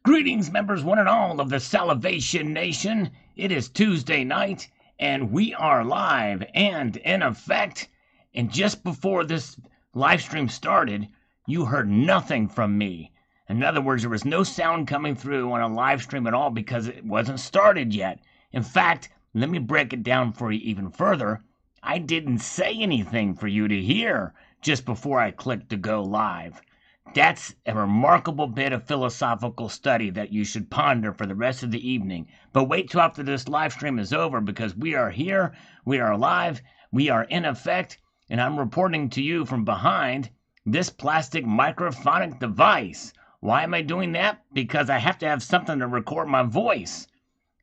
Greetings, members one and all of the Salivation Nation. It is Tuesday night, and we are live and in effect. And just before this live stream started, you heard nothing from me. In other words, there was no sound coming through on a live stream at all because it wasn't started yet. In fact, let me break it down for you even further. I didn't say anything for you to hear just before I clicked to go live. That's a remarkable bit of philosophical study that you should ponder for the rest of the evening. But wait till after this live stream is over, because we are here, we are live, we are in effect, and I'm reporting to you from behind this plastic microphonic device. Why am I doing that? Because I have to have something to record my voice.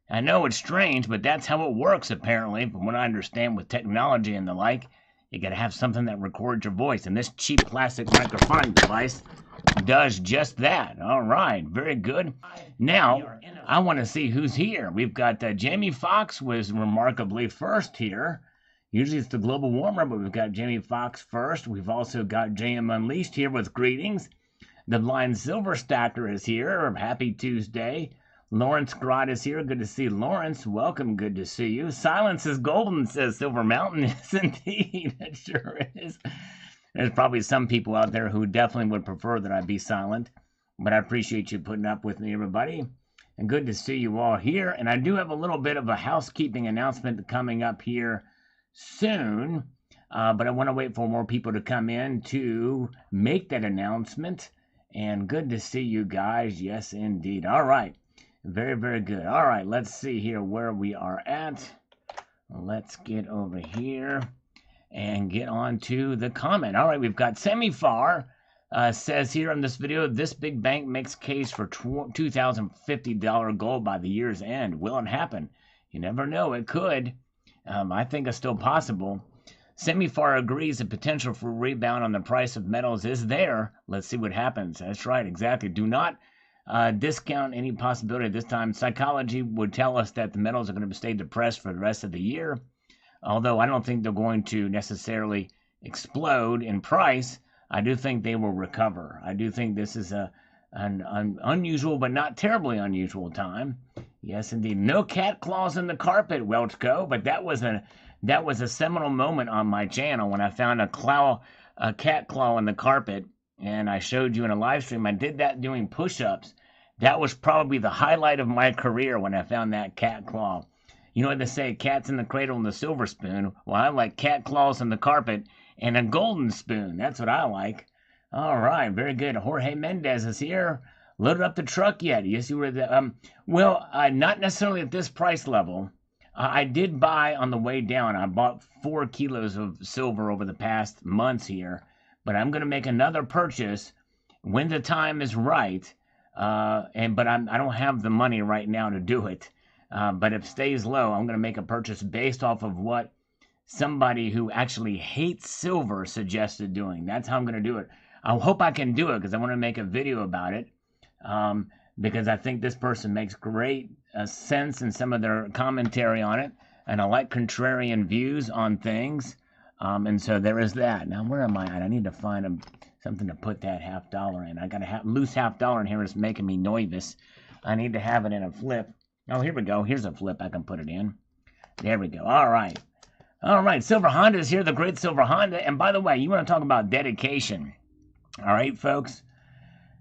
I know it's strange, but that's how it works apparently, from what I understand with technology and the like. You gotta have something that records your voice, and this cheap plastic microphone device does just that. All right, very good. Now, I want to see who's here. We've got Jamie Foxx was remarkably first here. Usually it's the Global Warmer, but we've got Jamie Foxx first. We've also got JM Unleashed here with greetings. The Blind Silver Stacker is here. Happy Tuesday. Lawrence Grott is here. Good to see Lawrence. Welcome. Good to see you. Silence is golden, says Silver Mountain. Yes, indeed. It sure is. There's probably some people out there who definitely would prefer that I be silent. But I appreciate you putting up with me, everybody. And good to see you all here. And I do have a little bit of a housekeeping announcement coming up here soon. But I want to wait for more people to come in to make that announcement. And good to see you guys. Yes, indeed. All right. Very, very good. All right, let's see here where we are at. Let's get over here and get on to the comment. All right, we've got Semifar says here on this video, this big bank makes case for $2,050 gold by the year's end. Will it happen? You never know. It could. I think it's still possible. Semifar agrees the potential for a rebound on the price of metals is there. Let's see what happens. That's right, exactly. Do not discount any possibility at this time. Psychology would tell us that the metals are going to stay depressed for the rest of the year, although I don't think they're going to necessarily explode in price. I do think they will recover. I do think this is an unusual but not terribly unusual time. Yes, indeed. No cat claws in the carpet, Welchco, but that was a seminal moment on my channel when I found a cat claw in the carpet. And I showed you in a live stream. I did that doing push-ups. That was probably the highlight of my career when I found that cat claw. You know what they say, cats in the cradle and the silver spoon. Well, I like cat claws in the carpet and a golden spoon. That's what I like. All right, very good. Jorge Mendez is here. Loaded up the truck yet? Yes, you were the, well, not necessarily at this price level. I did buy on the way down. I bought 4 kilos of silver over the past months here. But I'm going to make another purchase when the time is right. But I don't have the money right now to do it. But if it stays low, I'm going to make a purchase based off of what somebody who actually hates silver suggested doing. That's how I'm going to do it. I hope I can do it because I want to make a video about it. Because I think this person makes great sense in some of their commentary on it. And I like contrarian views on things. And so there is that. Now, where am I at? I need to find something to put that $50 in. I got a loose $50 in here. It's making me nervous. I need to have it in a flip. Oh, here we go. Here's a flip I can put it in. There we go. All right. All right. Silver Honda is here, the great Silver Honda. And by the way, you want to talk about dedication. All right, folks.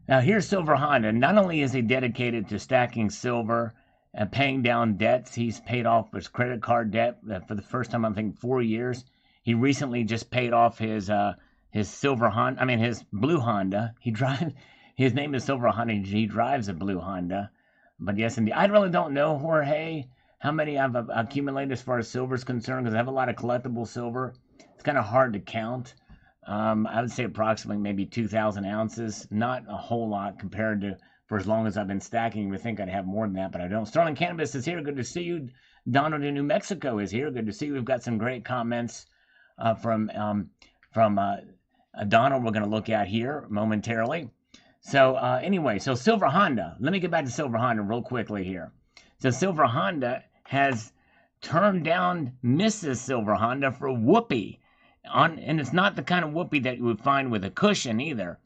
Now, here's Silver Honda. Not only is he dedicated to stacking silver and paying down debts, he's paid off his credit card debt for the first time, I think, 4 years. He recently just paid off his silver Honda. I mean, his blue Honda. His name is Silver Honda. He drives a blue Honda. But yes, indeed. I really don't know, Jorge, how many I've accumulated as far as silver is concerned, because I have a lot of collectible silver. It's kind of hard to count. I would say approximately maybe 2,000 ounces. Not a whole lot compared to for as long as I've been stacking. You would think I'd have more than that, but I don't. Sterling Cannabis is here. Good to see you. Donald in New Mexico is here. Good to see you. We've got some great comments from Donald we're going to look at here momentarily. So anyway, so Silver Honda. Let me get back to Silver Honda real quickly here. So Silver Honda has turned down Mrs. Silver Honda for Whoopi. And it's not the kind of Whoopi that you would find with a cushion either.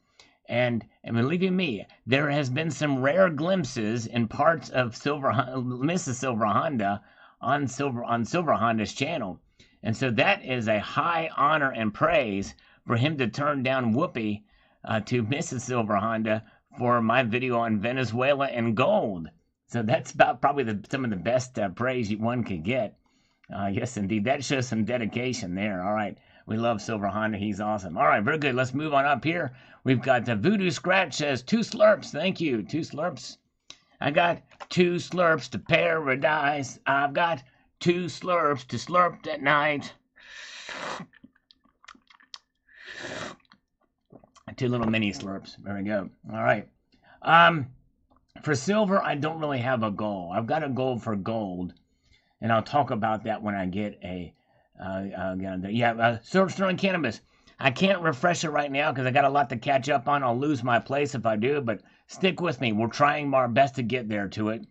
And believe me, there has been some rare glimpses in parts of Mrs. Silver Honda on Silver Honda's channel. And so that is a high honor and praise for him to turn down Whoopi to Mrs. Silver Honda for my video on Venezuela and gold. So that's about probably some of the best praise one could get. Yes, indeed. That shows some dedication there. All right. We love Silver Honda. He's awesome. All right. Very good. Let's move on up here. We've got Voodoo Scratch says 2 slurps. Thank you. 2 slurps. I got 2 slurps to paradise. I've got 2 slurps to slurp at night. 2 little mini slurps. There we go. All right. For silver, I don't really have a goal. I've got a goal for gold, and I'll talk about that when I get a silver sterling cannabis. I can't refresh it right now because I got a lot to catch up on. I'll lose my place if I do, but stick with me. We're trying our best to get there to it.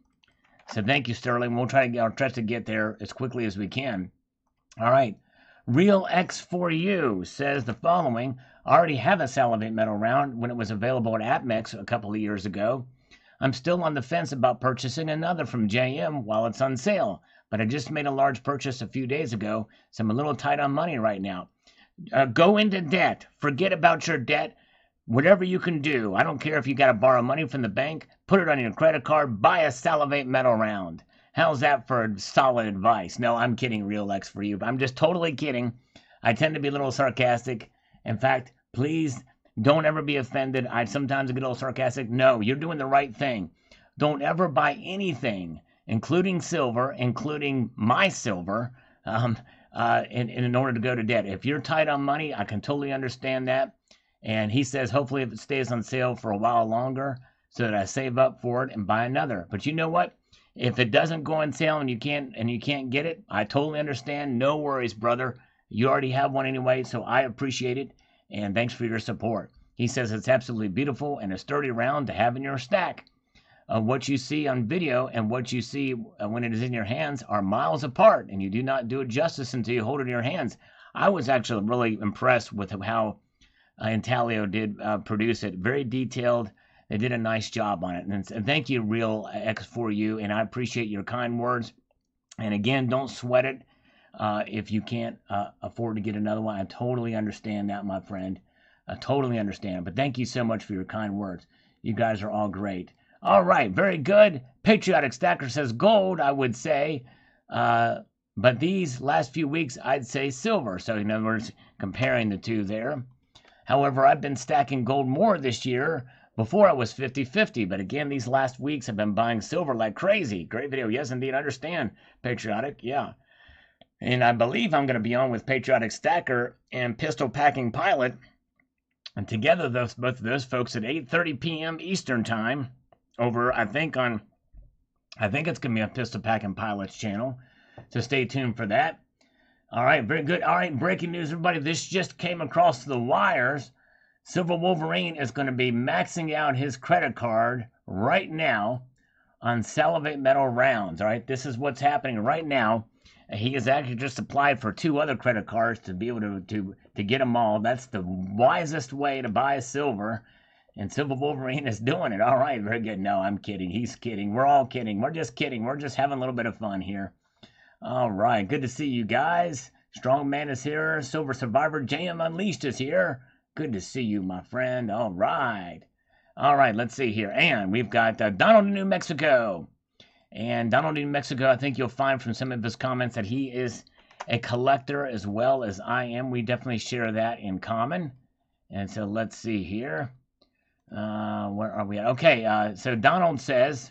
So thank you, Sterling. We'll try to get there as quickly as we can. All right. Real X4U says the following. I already have a Salivate Metal round when it was available at AppMex a couple of years ago. I'm still on the fence about purchasing another from JM while it's on sale, but I just made a large purchase a few days ago, so I'm a little tight on money right now. Go into debt. Forget about your debt. Whatever you can do. I don't care if you got to borrow money from the bank. Put it on your credit card. Buy a Salivate Metal round. How's that for solid advice? No, I'm kidding, Real X for you. I'm just totally kidding. I tend to be a little sarcastic. In fact, please don't ever be offended. I sometimes get a little sarcastic. No, you're doing the right thing. Don't ever buy anything, including silver, including my silver, in order to go to debt. If you're tight on money, I can totally understand that. And he says, hopefully if it stays on sale for a while longer so that I save up for it and buy another. But you know what? If it doesn't go on sale and you can't get it, I totally understand. No worries, brother. You already have one anyway, so I appreciate it. And thanks for your support. He says it's absolutely beautiful and a sturdy round to have in your stack. What you see on video and what you see when it is in your hands are miles apart, and you do not do it justice until you hold it in your hands. I was actually really impressed with how Intaglio did produce it. Very detailed. They did a nice job on it. And thank you, Real X4U, and I appreciate your kind words. And again, don't sweat it if you can't afford to get another one. I totally understand that, my friend. I totally understand. But thank you so much for your kind words. You guys are all great. All right, very good. Patriotic Stacker says gold, I would say. But these last few weeks, I'd say silver. So in other words, comparing the two there. However, I've been stacking gold more this year. Before I was 50-50. But again, these last weeks I've been buying silver like crazy. Great video. Yes, indeed. Understand, Patriotic. Yeah. And I believe I'm going to be on with Patriotic Stacker and Pistol Packing Pilot. And together, both of those folks at 8:30 p.m. Eastern Time over, I think it's going to be on Pistol Packing Pilot's channel. So stay tuned for that. All right, very good. All right, breaking news, everybody. This just came across the wires. Silver Wolverine is going to be maxing out his credit card right now on Salivate Metal rounds. All right, this is what's happening right now. He has actually just applied for 2 other credit cards to be able to get them all. That's the wisest way to buy silver. And Silver Wolverine is doing it. All right, very good. No, I'm kidding. He's kidding. We're all kidding. We're just kidding. We're just having a little bit of fun here. All right, good to see you guys. Strong Man is here. Silver Survivor JM Unleashed is here. Good to see you, my friend. All right. All right, let's see here. And we've got Donald in New Mexico. And Donald in New Mexico, I think you'll find from some of his comments that he is a collector as well as I am. We definitely share that in common. And so let's see here. Where are we at? Okay, so Donald says,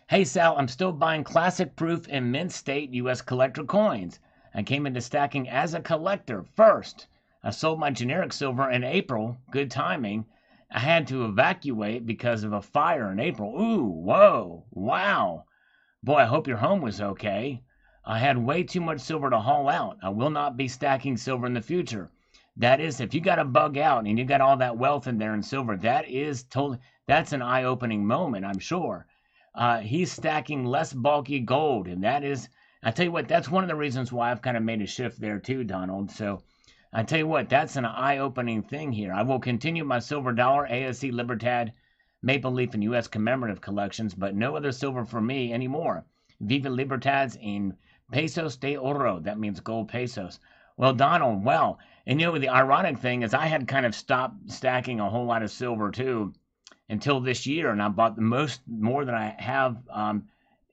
hey, Sal, I'm still buying classic proof and mint state U.S. collector coins. I came into stacking as a collector first. I sold my generic silver in April. Good timing. I had to evacuate because of a fire in April. Ooh, whoa, wow. Boy, I hope your home was okay. I had way too much silver to haul out. I will not be stacking silver in the future. That is, if you got to bug out and you got all that wealth in there in silver, that's an eye-opening moment, I'm sure. He's stacking less bulky gold, and that is, I tell you what, that's one of the reasons why I've kind of made a shift there too, Donald. So I tell you what, that's an eye-opening thing here. I will continue my silver dollar, ASC Libertad, Maple Leaf, and U.S. commemorative collections, but no other silver for me anymore. Viva Libertads in pesos de oro. That means gold pesos. Well, Donald, well, and the ironic thing is I had kind of stopped stacking a whole lot of silver too until this year, and I bought more than I have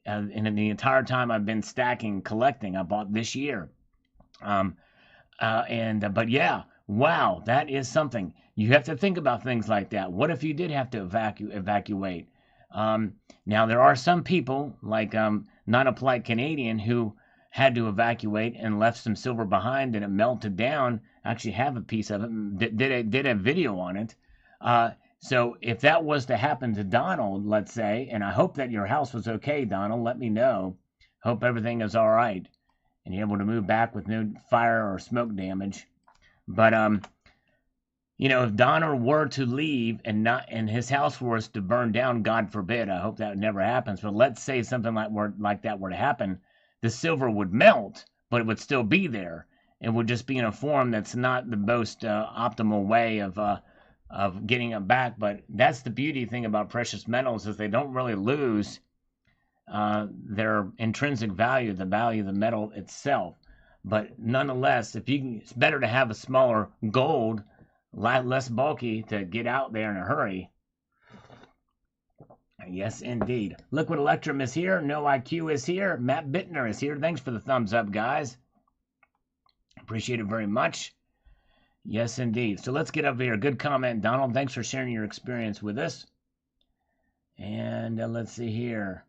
in the entire time I've been stacking, collecting. I bought this year. But yeah, wow, that is something. You have to think about things like that. What if you did have to evacuate? Now, there are some people, like Not a Polite Canadian, who had to evacuate and left some silver behind, and it melted down. I actually have a piece of it, did a video on it. So if that was to happen to Donald, let's say, and I hope that your house was okay, Donald, let me know. Hope everything is all right, and you're able to move back with no fire or smoke damage. But if Donald were to leave and his house was to burn down, God forbid, I hope that never happens. But let's say something like that were to happen, the silver would melt, but it would still be there. It would just be in a form that's not the most optimal way of getting it back. But that's the beauty thing about precious metals, is they don't really lose their intrinsic value, the value of the metal itself. But nonetheless, it's better to have a smaller gold, less bulky, to get out there in a hurry. Yes, indeed. Liquid Electrum is here. No IQ is here. Matt Bittner is here. Thanks for the thumbs up, guys. Appreciate it very much. Yes, indeed. So let's get up here. Good comment, Donald. Thanks for sharing your experience with us. And let's see here.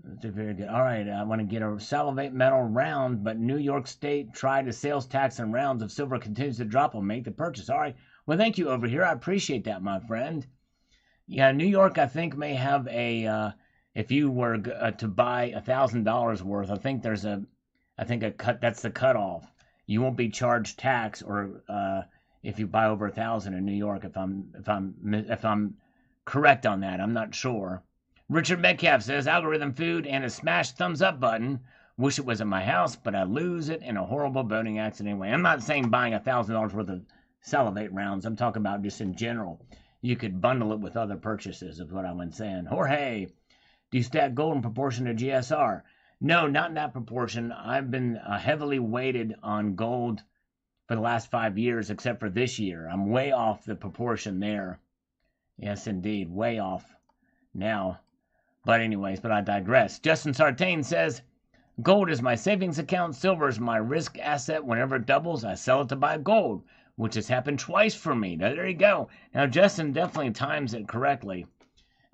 That's very good. All right, I want to get a salivate metal round, but New York State tried a sales tax on rounds. If silver continues to drop, I'll make the purchase. All right. Well, thank you over here. I appreciate that, my friend. Yeah, New York, I think, may have if you were to buy $1,000 worth, I think that's the cutoff. You won't be charged tax, or if you buy over 1,000 in New York, if I'm correct on that. I'm not sure. Richard Metcalf says, algorithm food and a smash thumbs up button. Wish it was at my house, but I lose it in a horrible boating accident anyway. I'm not saying buying $1,000 worth of salivate rounds. I'm talking about just in general. You could bundle it with other purchases, is what I'm saying. Jorge, do you stack gold in proportion to GSR? No, not in that proportion. I've been heavily weighted on gold for the last 5 years, except for this year. I'm way off the proportion there. Yes, indeed, way off now. But I digress. Justin Sartain says, gold is my savings account. Silver is my risk asset. Whenever it doubles, I sell it to buy gold, which has happened twice for me. Now, there you go. Now, Justin definitely times it correctly.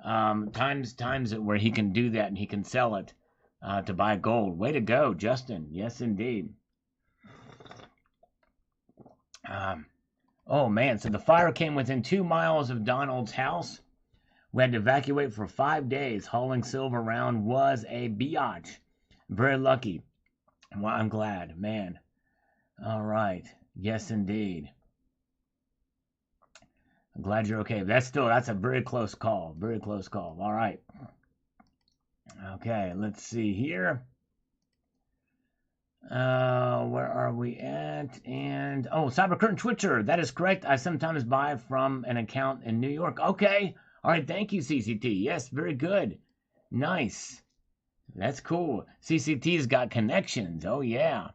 Times it where he can do that and he can sell it to buy gold. Way to go, Justin. Yes, indeed. Oh, man. So the fire came within 2 miles of Donald's house. We had to evacuate for 5 days. Hauling silver around was a biatch. Very lucky. Well, I'm glad, man. All right. Yes, indeed. I'm glad you're okay. That's a very close call. Very close call. All right. Okay, let's see here. Where are we at? And Cyber Curtain Twitcher. That is correct. I sometimes buy from an account in New York. Okay. All right, thank you, CCT. Yes, very good. Nice. That's cool. CCT's got connections. Oh, yeah.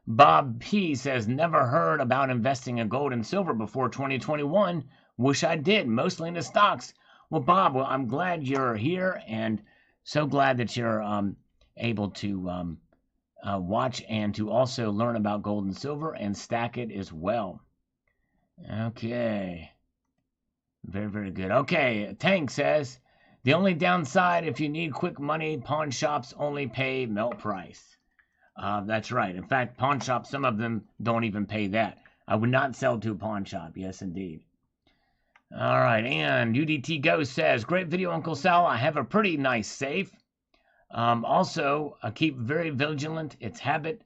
Bob P. says, never heard about investing in gold and silver before 2021. Wish I did, mostly into stocks. Well, Bob, I'm glad you're here, and so glad that you're able to watch and to also learn about gold and silver and stack it as well. Okay. Very, very good. Okay, Tank says, the only downside, if you need quick money, pawn shops only pay melt price. That's right. In fact, pawn shops, some of them don't even pay that. I would not sell to a pawn shop. Yes, indeed. All right, and UDT Ghost says, great video, Uncle Sal. I have a pretty nice safe. Also, I keep very vigilant. It's habit.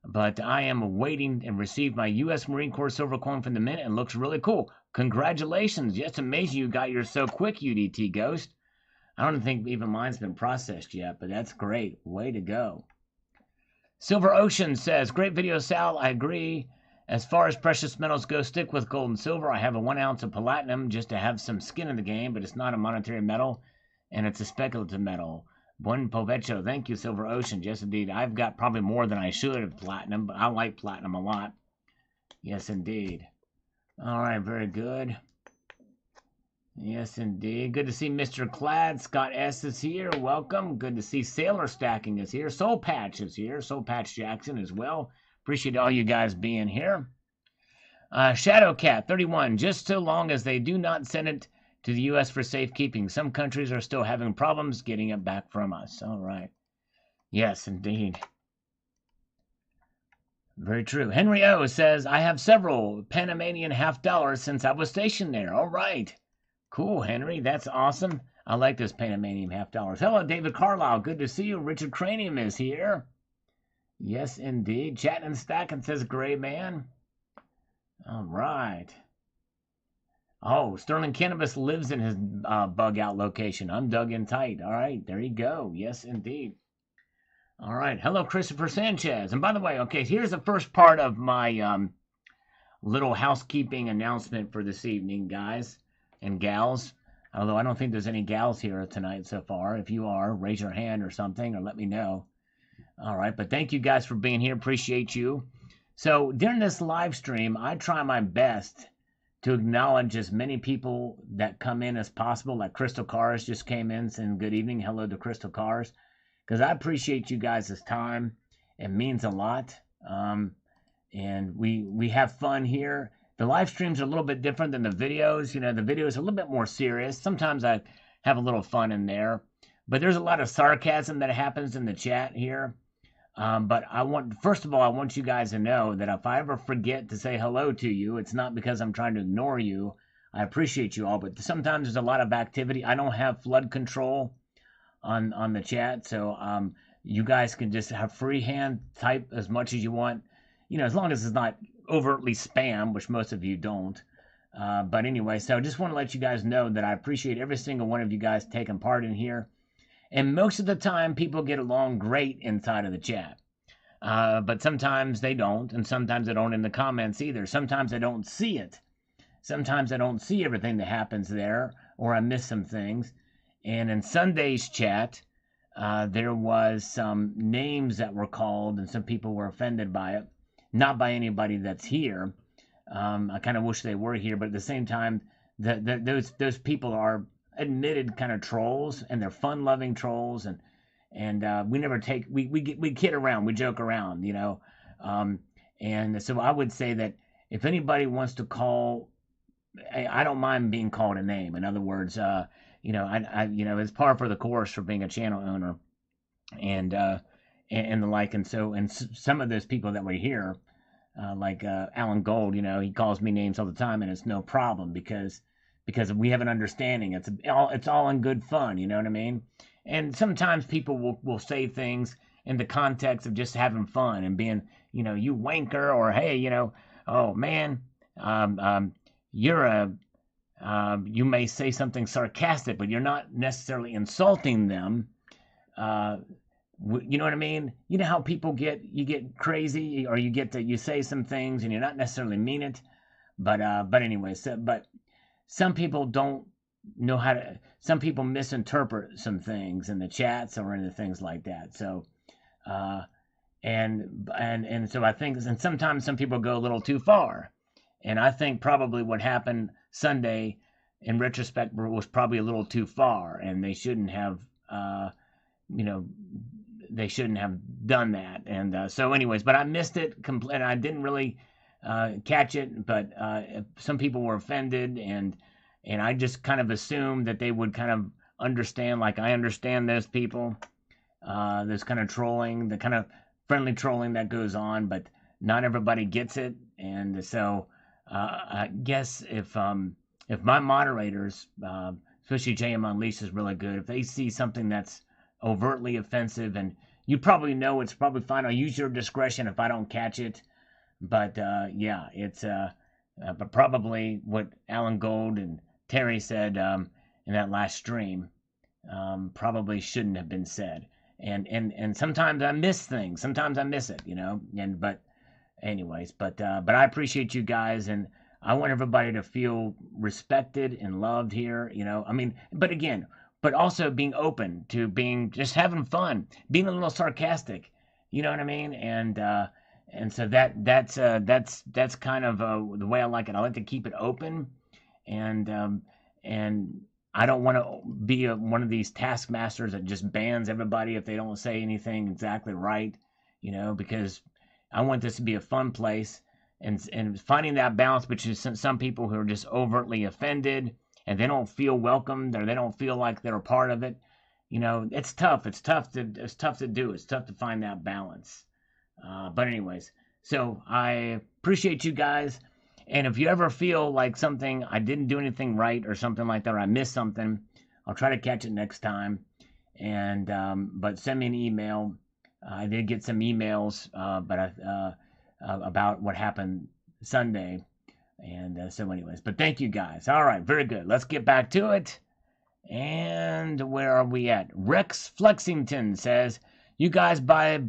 But I am waiting and received my U.S. Marine Corps silver coin from the mint and looks really cool. Congratulations. It's amazing you got yours so quick, UDT Ghost. I don't think even mine's been processed yet, but that's great. Way to go. Silver Ocean says, great video, Sal. I agree. As far as precious metals go, stick with gold and silver. I have a 1 ounce of platinum just to have some skin in the game, but it's not a monetary metal, and it's a speculative metal. Buen provecho. Thank you, Silver Ocean. Yes, indeed. I've got probably more than I should of platinum, but I like platinum a lot. Yes, indeed. All right, very good. Yes, indeed. Good to see Mr. Clad. Scott S. is here. Welcome. Good to see Sailor Stacking is here. Soul Patch is here. Soul Patch Jackson as well. Appreciate all you guys being here. Shadowcat 31. Just so long as they do not send it to the U.S. for safekeeping. Some countries are still having problems getting it back from us. All right. Yes, indeed. Very true. Henry O says, I have several Panamanian $half since I was stationed there. All right. Cool, Henry. That's awesome. I like this Panamanian $half. Hello, David Carlisle. Good to see you. Richard Cranium is here. Yes, indeed. Chatting and stacking, says Gray Man. All right. Oh, Sterling Cannabis lives in his bug out location. I'm dug in tight. All right, there you go. Yes, indeed. All right. Hello, Christopher Sanchez. And by the way, okay, here's the first part of my little housekeeping announcement for this evening, guys and gals. Although I don't think there's any gals here tonight so far. If you are, raise your hand or something or let me know. All right, but thank you guys for being here. Appreciate you. So during this live stream, I try my best to acknowledge as many people that come in as possible. Like Crystal Cars just came in saying good evening. Hello to Crystal Cars. Because I appreciate you guys' time. It means a lot. And we have fun here. The live streams are a little bit different than the videos. You know, the videos are a little bit more serious. Sometimes I have a little fun in there. But there's a lot of sarcasm that happens in the chat here. But first of all, I want you guys to know that if I ever forget to say hello to you, it's not because I'm trying to ignore you. I appreciate you all, but sometimes there's a lot of activity. I don't have flood control on the chat, so you guys can just have free hand type as much as you want, you know, as long as it's not overtly spam, which most of you don't. But anyway, so I just want to let you guys know that I appreciate every single one of you guys taking part in here. And most of the time, people get along great inside of the chat. But sometimes they don't, and sometimes they don't in the comments either. Sometimes I don't see it. Sometimes I don't see everything that happens there, or I miss some things. And in Sunday's chat, there was some names that were called, and some people were offended by it. Not by anybody that's here. I kind of wish they were here, but at the same time, those people are admitted kind of trolls, and they're fun-loving trolls, and we never take we kid around, we joke around, you know, and so I would say that if anybody wants to call, I don't mind being called a name. In other words, you know, I you know, it's par for the course for being a channel owner, and the like, and so some of those people that were here, like Alan Gold, you know, he calls me names all the time, and it's no problem because we have an understanding. It's all in good fun, you know what I mean? And sometimes people will say things in the context of just having fun and being, you know, you wanker, or hey, you know, oh man, you may say something sarcastic, but you're not necessarily insulting them. You know what I mean? You know how people you get crazy, or you say some things and you're not necessarily mean it, but anyway, but some people don't know some people misinterpret some things in the chats or in the things like that. So, and so I think, and sometimes some people go a little too far. And I think probably what happened Sunday, in retrospect, was probably a little too far, and they shouldn't have, you know, they shouldn't have done that. And so anyways, but I missed it and I didn't really catch it, but some people were offended, and I just kind of assumed that they would kind of understand, like I understand those people, this kind of trolling, the kind of friendly trolling that goes on, but not everybody gets it. And so I guess if my moderators, especially JM Unleashed is really good, if they see something that's overtly offensive, and you probably know it's probably fine, I'll use your discretion if I don't catch it. But yeah, it's but probably what Alan Gold and Terry said in that last stream probably shouldn't have been said. And sometimes I miss things. Sometimes I miss it, you know. But anyways, but I appreciate you guys, and I want everybody to feel respected and loved here. I mean, but again, but also being open to being just having fun, being a little sarcastic. You know what I mean? And so that's kind of the way I like it. I like to keep it open, and I don't want to be one of these taskmasters that just bans everybody if they don't say anything exactly right. Because I want this to be a fun place, and finding that balance between some people who are just overtly offended and they don't feel welcomed or they don't feel like they're a part of it. It's tough. It's tough to do. It's tough to find that balance. But anyways, so I appreciate you guys. And if you ever feel like something, I didn't do anything right or something like that, or I missed something, I'll try to catch it next time. And but send me an email. I did get some emails, about what happened Sunday. And so anyways, but thank you guys. All right, very good. Let's get back to it. And where are we at? Rex Flexington says, you guys by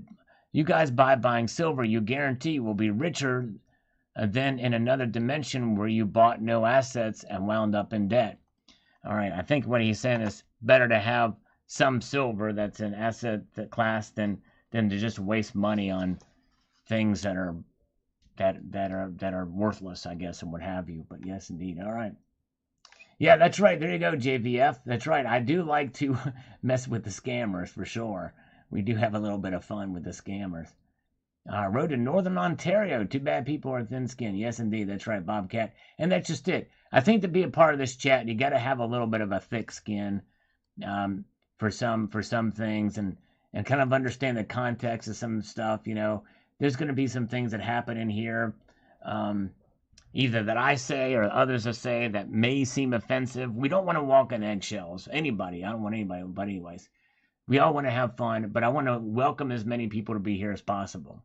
buying silver, you guarantee will be richer than in another dimension where you bought no assets and wound up in debt. All right, I think what he's saying is better to have some silver that's an asset class than to just waste money on things that are worthless, I guess, and what have you. But yes, indeed. All right. Yeah, that's right. There you go, JVF. That's right. I do like to mess with the scammers for sure. We do have a little bit of fun with the scammers. Road to Northern Ontario. Too bad people are thin-skinned. Yes, indeed. That's right, Bobcat. And that's just it. I think to be a part of this chat, you got to have a little bit of a thick skin for some things, and kind of understand the context of some stuff. There's going to be some things that happen in here, either that I say or others will say that may seem offensive. We don't want to walk on eggshells. Anybody. I don't want anybody. But anyways, we all want to have fun, but I want to welcome as many people to be here as possible.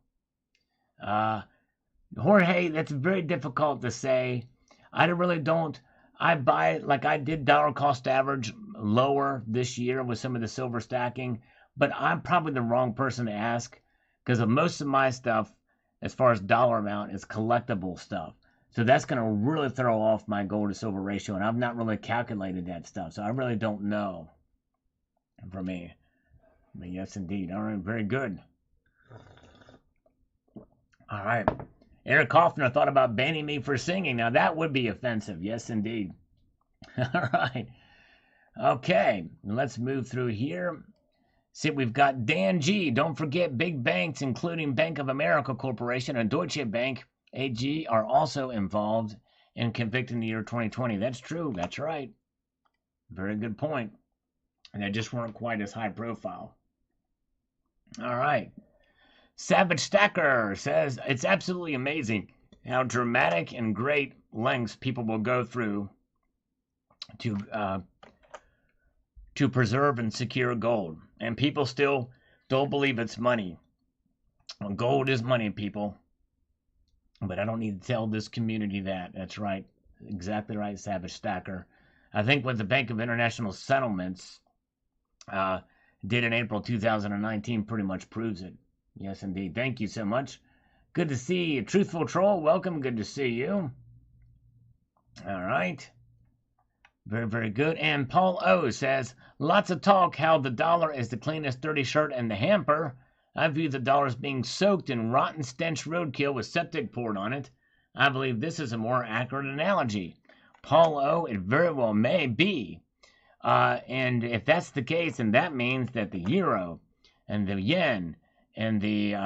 Jorge, that's very difficult to say. I really don't. I buy, like I did dollar cost average lower this year with some of the silver stacking, but I'm probably the wrong person to ask, because of most of my stuff, as far as dollar amount, is collectible stuff. So that's going to really throw off my gold to silver ratio, and I've not really calculated that stuff, so I really don't know for me. But yes, indeed. All right, very good. All right. Eric Hoffner thought about banning me for singing. Now, that would be offensive. Yes, indeed. All right. Okay, let's move through here. See, we've got Dan G. Don't forget big banks, including Bank of America Corporation and Deutsche Bank AG, are also involved in convicting the year 2020. That's true. That's right. Very good point. And they just weren't quite as high profile. All right. Savage Stacker says, it's absolutely amazing how dramatic and great lengths people will go through to preserve and secure gold. And people still don't believe it's money. Well, gold is money, people. But I don't need to tell this community that. That's right. Exactly right, Savage Stacker. I think what the Bank of International Settlements did in April 2019 pretty much proves it. Yes, indeed. Thank you so much. Good to see you. Truthful Troll, welcome. Good to see you. All right. Very, very good. And Paul O says, lots of talk how the dollar is the cleanest dirty shirt in the hamper. I view the dollar as being soaked in rotten stench roadkill with septic poured on it. I believe this is a more accurate analogy. Paul O, it very well may be. And if that's the case, then that means that the euro and the yen and the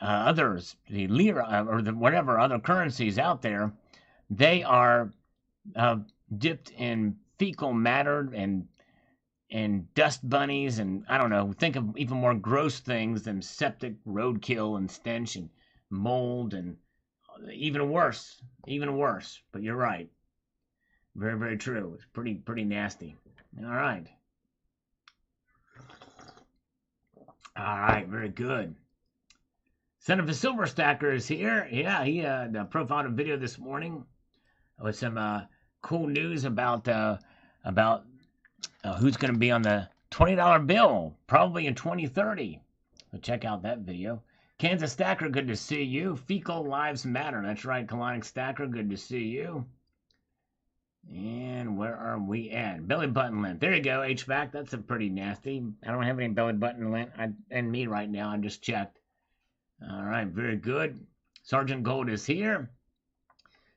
others, the lira, or the whatever other currencies out there, they are dipped in fecal matter and dust bunnies, and I don't know, think of even more gross things than septic roadkill and stench and mold, and even worse. But you're right. Very, very true. It's pretty nasty. All right. All right, very good. Son of a Silver Stacker is here. Yeah, he profiled a video this morning with some cool news about who's going to be on the $20 bill, probably in 2030. So check out that video. Kansas Stacker, good to see you. Fecal Lives Matter. That's right, Colonic Stacker, good to see you. And where are we at? Belly button lint. There you go, HVAC. That's a pretty nasty. I don't have any belly button lint in me right now. I just checked. All right, very good. Sergeant Gold is here.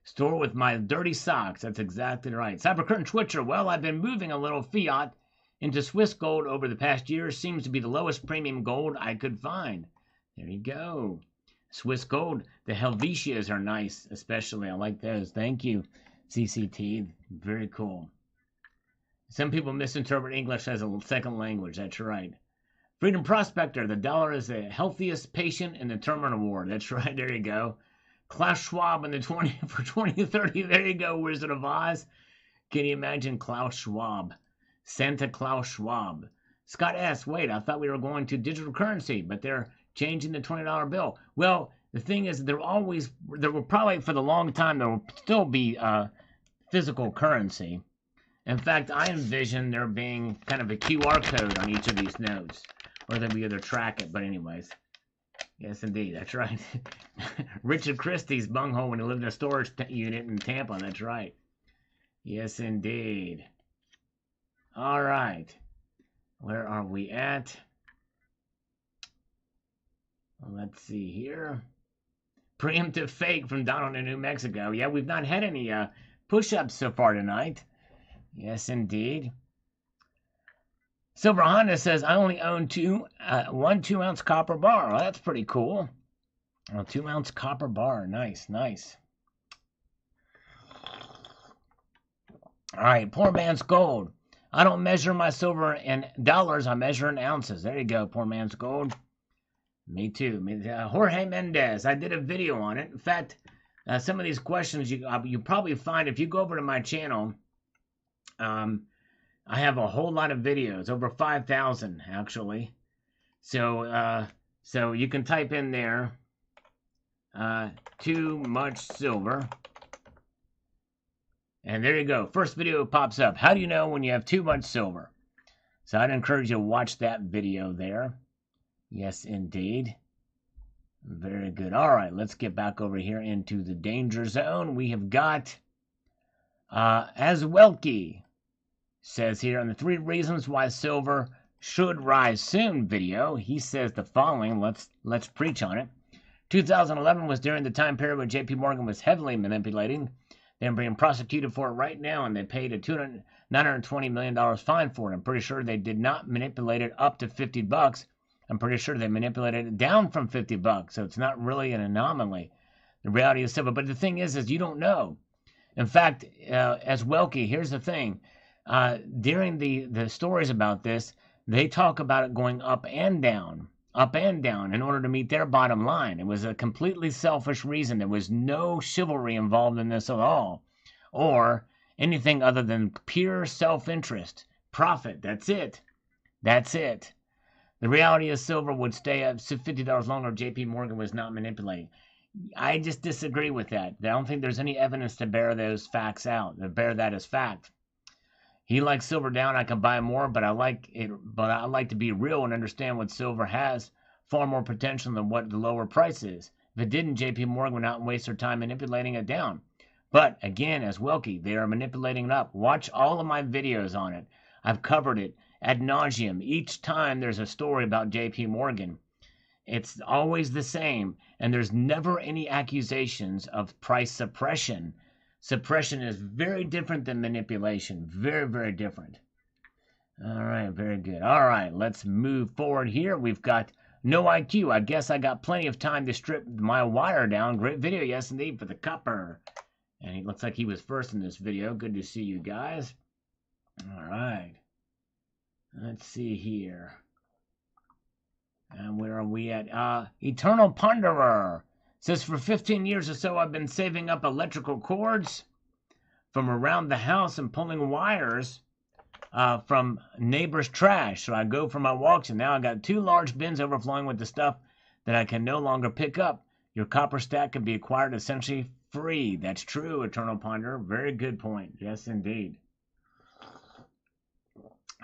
Store with my dirty socks. That's exactly right. Cybercurtain Twitcher. Well, I've been moving a little fiat into Swiss gold over the past year. Seems to be the lowest premium gold I could find. There you go. Swiss gold. The Helvetias are nice, especially. I like those. Thank you, CCT. Very cool. Some people misinterpret English as a second language. That's right. Freedom Prospector. The dollar is the healthiest patient in the terminal ward. That's right. There you go. Klaus Schwab in the 2030. There you go, Wizard of Oz. Can you imagine Klaus Schwab? Santa Klaus Schwab. Scott S. Wait, I thought we were going to digital currency, but they're changing the $20 bill. Well, the thing is, there will probably, for the long time, there will still be physical currency. In fact, I envision there being kind of a QR code on each of these notes, or they'll be able to track it. But anyways, yes, indeed, that's right. Richard Christie's bunghole when he lived in a storage unit in Tampa. That's right. Yes, indeed. All right. Where are we at? Let's see here. Preemptive fake from Donald in New Mexico. Yeah, we've not had any push-ups so far tonight. Yes, indeed. Silver Honda says, I only own one 2-ounce copper bar. Well, that's pretty cool. A 2-ounce copper bar. Nice, nice. All right, poor man's gold. I don't measure my silver in dollars. I measure in ounces. There you go, poor man's gold. Me too. Jorge Mendez. I did a video on it. In fact, some of these questions you probably find if you go over to my channel. I have a whole lot of videos, over 5,000 actually. So you can type in there, too much silver. And there you go. First video pops up. How do you know when you have too much silver? So I'd encourage you to watch that video there. Yes, indeed. Very good. All right, let's get back over here into the danger zone. We have got, as Welke says here, on the 3 reasons why silver should rise soon video, he says the following. Let's preach on it. 2011 was during the time period when JP Morgan was heavily manipulating. They're being prosecuted for it right now, and they paid a $920 million fine for it. I'm pretty sure they did not manipulate it up to $50. I'm pretty sure they manipulated it down from $50, so it's not really an anomaly. The reality is silver. But the thing is you don't know. In fact, as Welke, here's the thing. During the stories about this, they talk about it going up and down in order to meet their bottom line. It was a completely selfish reason. There was no chivalry involved in this at all, or anything other than pure self-interest, profit. That's it. That's it. The reality is silver would stay up $50 longer if JP Morgan was not manipulating. I just disagree with that. I don't think there's any evidence to bear those facts out, to bear that as fact. He likes silver down. I can buy more, but I like it. But I like to be real and understand what silver has far more potential than what the lower price is. If it didn't, JP Morgan would not waste their time manipulating it down. But again, as Welke, they are manipulating it up. Watch all of my videos on it. I've covered it ad nauseum. Each time there's a story about JP Morgan, it's always the same, and there's never any accusations of price suppression. Suppression is very different than manipulation. Very, very different. All right, very good. All right, let's move forward here. We've got no IQ. I guess I got plenty of time to strip my wire down. Great video, yes indeed, for the copper. And he looks like he was first in this video. Good to see you guys. All right. Let's see here. And where are we at? Eternal Ponderer says, for 15 years or so, I've been saving up electrical cords from around the house and pulling wires from neighbors' trash. So I go for my walks, and now I got 2 large bins overflowing with the stuff that I can no longer pick up. Your copper stack can be acquired essentially free. That's true, Eternal Ponderer. Very good point. Yes, indeed.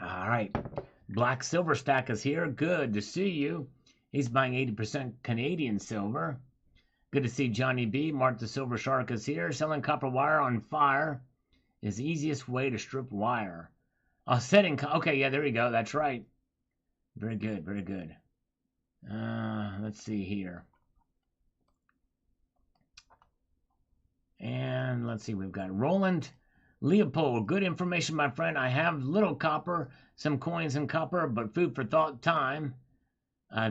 All right. Black Silver Stack is here. Good to see you. He's buying 80% Canadian silver. Good to see Johnny B. Mark the Silver Shark is here. Selling copper wire on fire is the easiest way to strip wire. Okay, yeah, there we go. That's right. Very good, very good. Let's see here. And let's see, we've got Roland Leopold. Good information, my friend. I have little copper, some coins in copper, but food for thought time.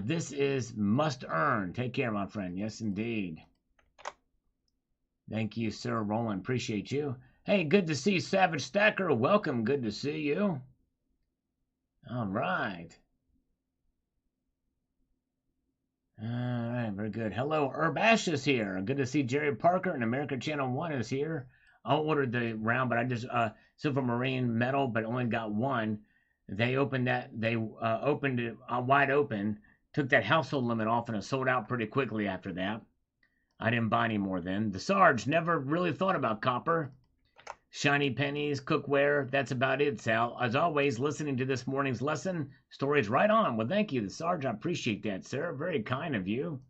This is must earn. Take care, my friend. Yes, indeed. Thank you, sir, Roland. Appreciate you. Hey, good to see Savage Stacker. Welcome. Good to see you. All right. All right, very good. Hello, Herb Ash is here. Good to see Jerry Parker and America Channel 1 is here. I ordered the round, but I just silver marine metal, but only got one. They opened that. They opened it wide open. Took that household limit off, and it sold out pretty quickly after that. I didn't buy any more then. The Sarge never really thought about copper. Shiny pennies, cookware. That's about it, Sal. As always, listening to this morning's lesson. Stories right on. Well, thank you, the Sarge. I appreciate that, sir. Very kind of you.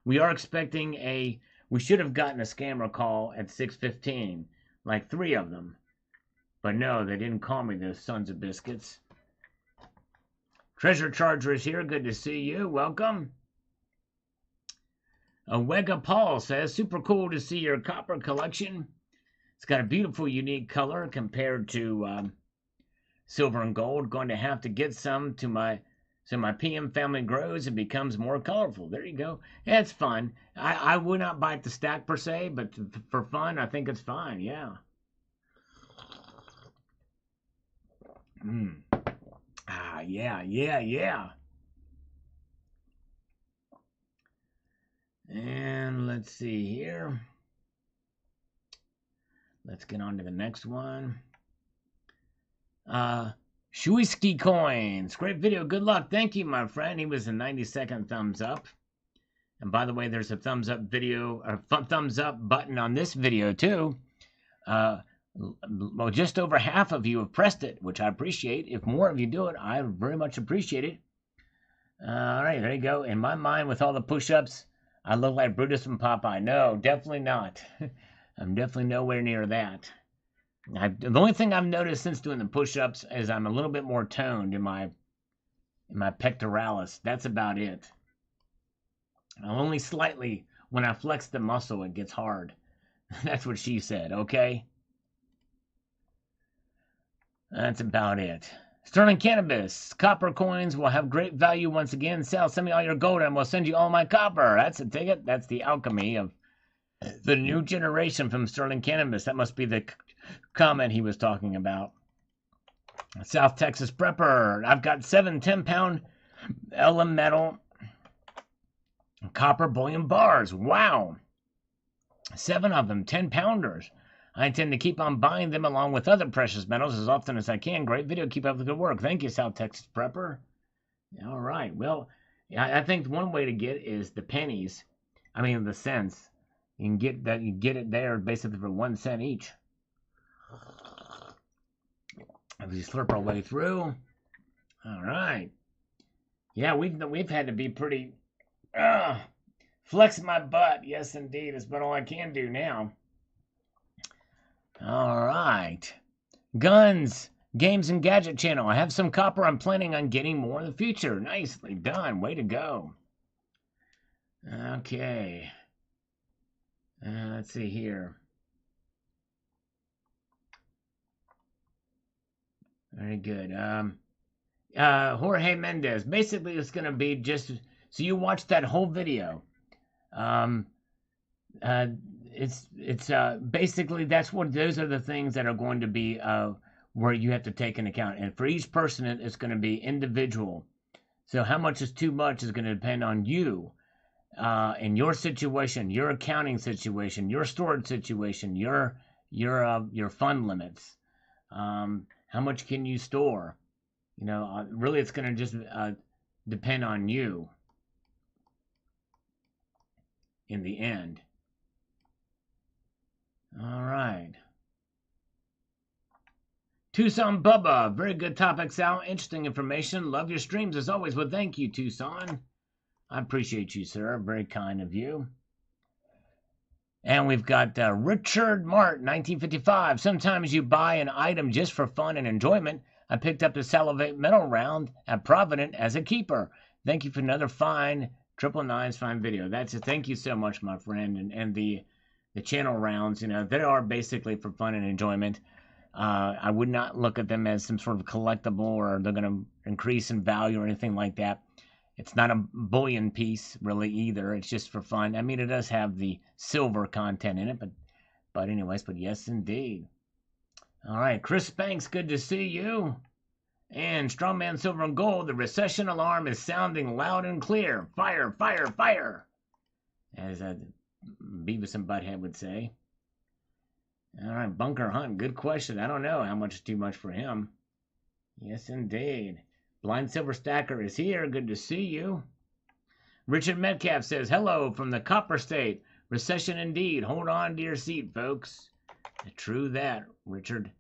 We are expecting we should have gotten a scammer call at 6:15. Like 3 of them. But no, they didn't call me, those sons of biscuits. Treasure Charger is here. Good to see you. Welcome. Wega Paul says, super cool to see your copper collection. It's got a beautiful, unique color compared to silver and gold. Going to have to get some so my PM family grows and becomes more colorful. There you go. Yeah, it's fun. I would not bite the stack per se, but for fun, I think it's fine. Yeah. Yeah. And let's see here. Let's get on to the next one. Shuisky Coins. Great video. Good luck. Thank you, my friend. He was a 90-second thumbs up. And by the way, there's a thumbs up video, or thumbs up button on this video too. Well, just over half of you have pressed it, which I appreciate. If more of you do it, I very much appreciate it. All right, there you go. In my mind, with all the push-ups, I look like Brutus from Popeye. No, definitely not. I'm definitely nowhere near that. The only thing I've noticed since doing the push-ups is I'm a little bit more toned in my pectoralis. That's about it. Only slightly. When I flex the muscle, it gets hard. That's what she said, okay? That's about it. Sterling Cannabis. Copper coins will have great value once again. Sal, send me all your gold and we'll send you all my copper. That's a ticket. That's the alchemy of the new generation from Sterling Cannabis. That must be the comment he was talking about. South Texas Prepper. I've got 7 10-pound LM metal copper bullion bars. Wow. 7 of them, 10-pounders. I intend to keep on buying them along with other precious metals as often as I can. Great video. Keep up the good work. Thank you, South Texas Prepper. All right. Well, I think one way to get is the pennies. I mean, the cents. You can get that. You get it there basically for 1 cent each. As we slurp our way through. All right. Yeah, we've had to be pretty. Flex my butt. Yes, indeed. It's about all I can do now. All right. Guns, Games and Gadget Channel. I have some copper. I'm planning on getting more in the future. Nicely done. Way to go. Okay. Let's see here. Very good. Jorge Mendez. Basically, it's going to be just so you watch that whole video. It's basically those are the things that are going to be where you have to take into account, and for each person it's going to be individual. So how much is too much is going to depend on you, in your situation, your accounting situation, your storage situation, your fund limits. How much can you store? Really, it's going to just depend on you in the end. All right. Tucson Bubba. Very good topic, Sal. Interesting information. Love your streams as always. Well, thank you, Tucson. I appreciate you, sir. Very kind of you. And we've got Richard Mart, 1955. Sometimes you buy an item just for fun and enjoyment. I picked up the Salivate Metal Round at Provident as a keeper. Thank you for another fine 999's fine video. That's it. Thank you so much, my friend. And the channel rounds, you know, they are basically for fun and enjoyment. I would not look at them as some sort of collectible or they're going to increase in value or anything like that. It's not a bullion piece, really, either. It's just for fun. I mean, it does have the silver content in it, but anyways, but yes, indeed. All right, Chris Banks, good to see you. And Strongman Silver and Gold, the recession alarm is sounding loud and clear. Fire, fire, fire, as Beavis and Butthead would say. All right, Bunker Hunt, good question. I don't know how much is too much for him. Yes, indeed. Blind Silver Stacker is here. Good to see you. Richard Metcalf says, hello from the Copper State. Recession indeed. Hold on to your seat, folks. True that, Richard.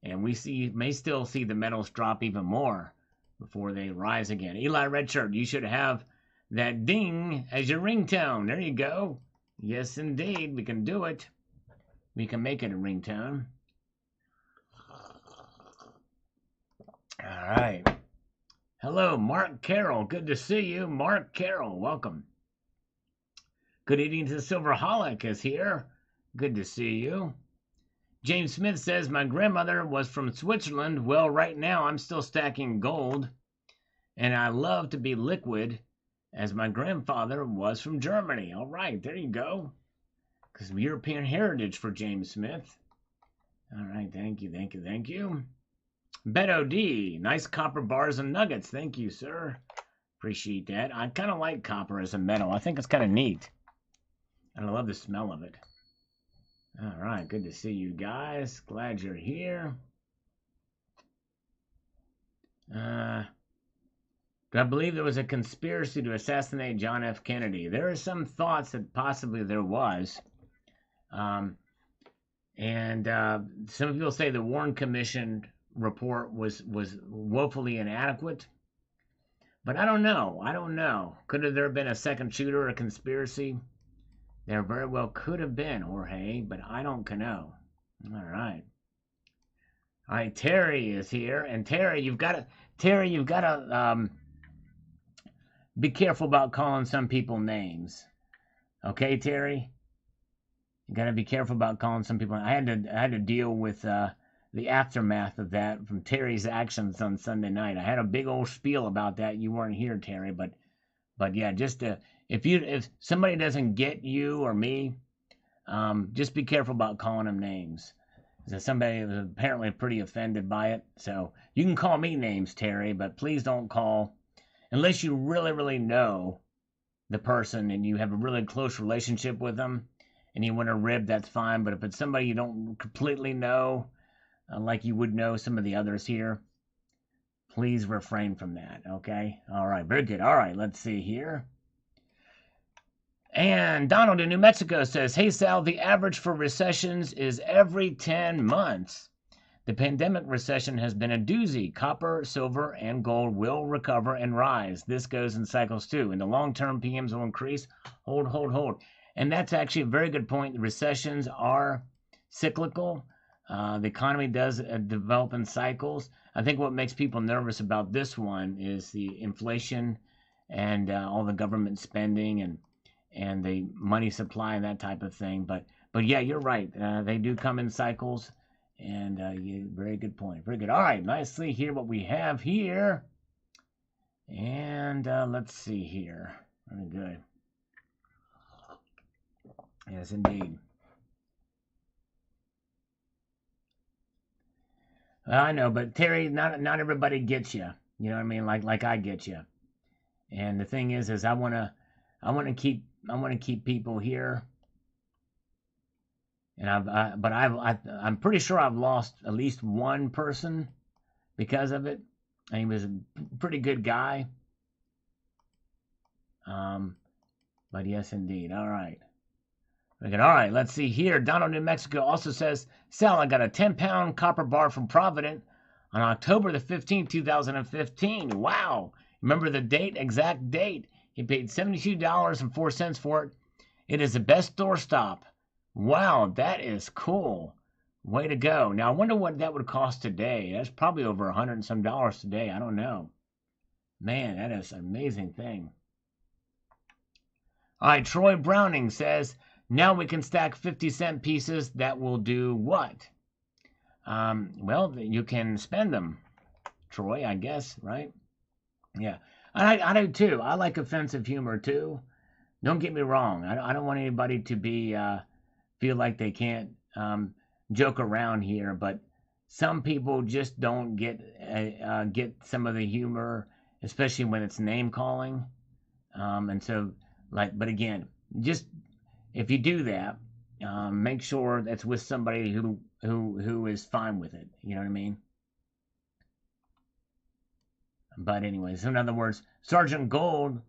And we may still see the metals drop even more before they rise again. Eli Redshirt, you should have that ding as your ringtone. There you go. Yes, indeed. We can do it. We can make it a ringtone. All right. Hello, Mark Carroll. Good to see you. Mark Carroll, welcome. Good evening to the Silverholic is here. Good to see you. James Smith says, my grandmother was from Switzerland. Well, right now I'm still stacking gold. And I love to be liquid as my grandfather was from Germany. All right, there you go. Because of European heritage for James Smith. All right, thank you, thank you, thank you. Beto D, nice copper bars and nuggets. Thank you, sir. Appreciate that. I kind of like copper as a metal. I think it's kind of neat. And I love the smell of it. All right, good to see you guys. Glad you're here. Do I believe there was a conspiracy to assassinate John F. Kennedy? There are some thoughts that possibly there was. Some people say the Warren Commission report was woefully inadequate. But I don't know. I don't know. Could have there been a second shooter or a conspiracy? There very well could have been, Jorge, but I don't know. All right. All right, Terry is here. And Terry, you've got to be careful about calling some people names. Okay, Terry? You got to be careful about calling some people. I had to deal with the aftermath of that from Terry's actions on Sunday night. I had a big old spiel about that. You weren't here, Terry, but yeah, just if somebody doesn't get you or me, just be careful about calling them names. So somebody was apparently pretty offended by it. So you can call me names, Terry, but please don't call unless you really, really know the person and you have a really close relationship with them and you want to rib, that's fine. But if it's somebody you don't completely know, like you would know some of the others here, please refrain from that, okay? All right, very good. All right, let's see here. And Donald in New Mexico says, hey, Sal, the average for recessions is every 10 months. The pandemic recession has been a doozy. Copper, silver, and gold will recover and rise. This goes in cycles too. In the long term, PMs will increase. Hold. And that's actually a very good point. The recessions are cyclical. The economy does develop in cycles. I think what makes people nervous about this one is the inflation and all the government spending and the money supply and that type of thing. But yeah, you're right. They do come in cycles. And very good point. Very good. All right, nicely here what we have here. And let's see here. Very good. Yes, indeed. Well, I know, but Terry, not everybody gets you. You know what I mean? Like I get you. And the thing is I want to keep people here. And I'm pretty sure I've lost at least one person because of it. And he was a pretty good guy. But yes, indeed. All right. All right, let's see here. Donald, New Mexico also says, Sal, I got a 10-pound copper bar from Provident on October the 15th, 2015. Wow. Remember the date, exact date. He paid $72.04 for it. It is the best doorstop. Wow, that is cool. Way to go. Now, I wonder what that would cost today. That's probably over $100 and some today. I don't know. Man, that is an amazing thing. All right, Troy Browning says, now we can stack 50-cent pieces that will do what? Well, you can spend them, Troy, I guess, right? Yeah, I do too. I like offensive humor too. Don't get me wrong. I don't want anybody to be feel like they can't joke around here, but some people just don't get some of the humor, especially when it's name calling. And so, like, but again, just if you do that, make sure that's with somebody who is fine with it. You know what I mean? But anyways, in other words, Sergeant Gold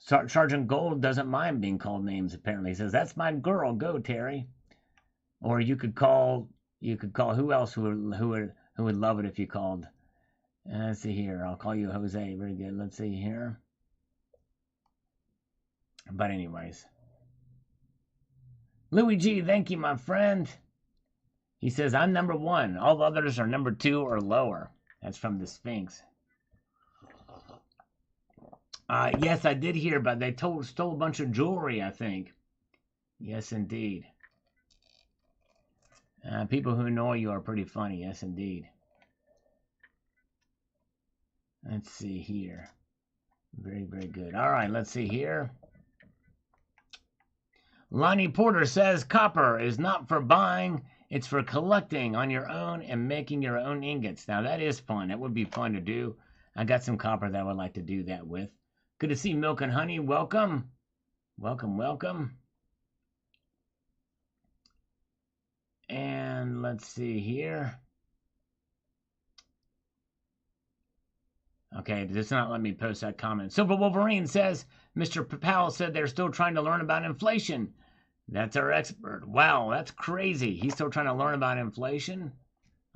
doesn't mind being called names. Apparently, he says, "That's my girl. Go, Terry." Or you could call who else who would love it if you called. Let's see here. I'll call you Jose. Very good. Let's see here. But anyways, Louis G, thank you, my friend. He says, I'm number 1. All the others are number 2 or lower. That's from the Sphinx. Yes, I did hear, but they stole a bunch of jewelry, I think. Yes, indeed. People who know you are pretty funny. Yes, indeed. Let's see here. Very, very good. All right, let's see here. Lonnie Porter says, copper is not for buying. It's for collecting on your own and making your own ingots. Now, that is fun. That would be fun to do. I got some copper that I would like to do that with. Good to see Milk and Honey. Welcome. Welcome, welcome. And let's see here. Okay, it does not let me post that comment. Silver Wolverine says, Mr. Powell said they're still trying to learn about inflation. That's our expert. Wow, that's crazy. He's still trying to learn about inflation?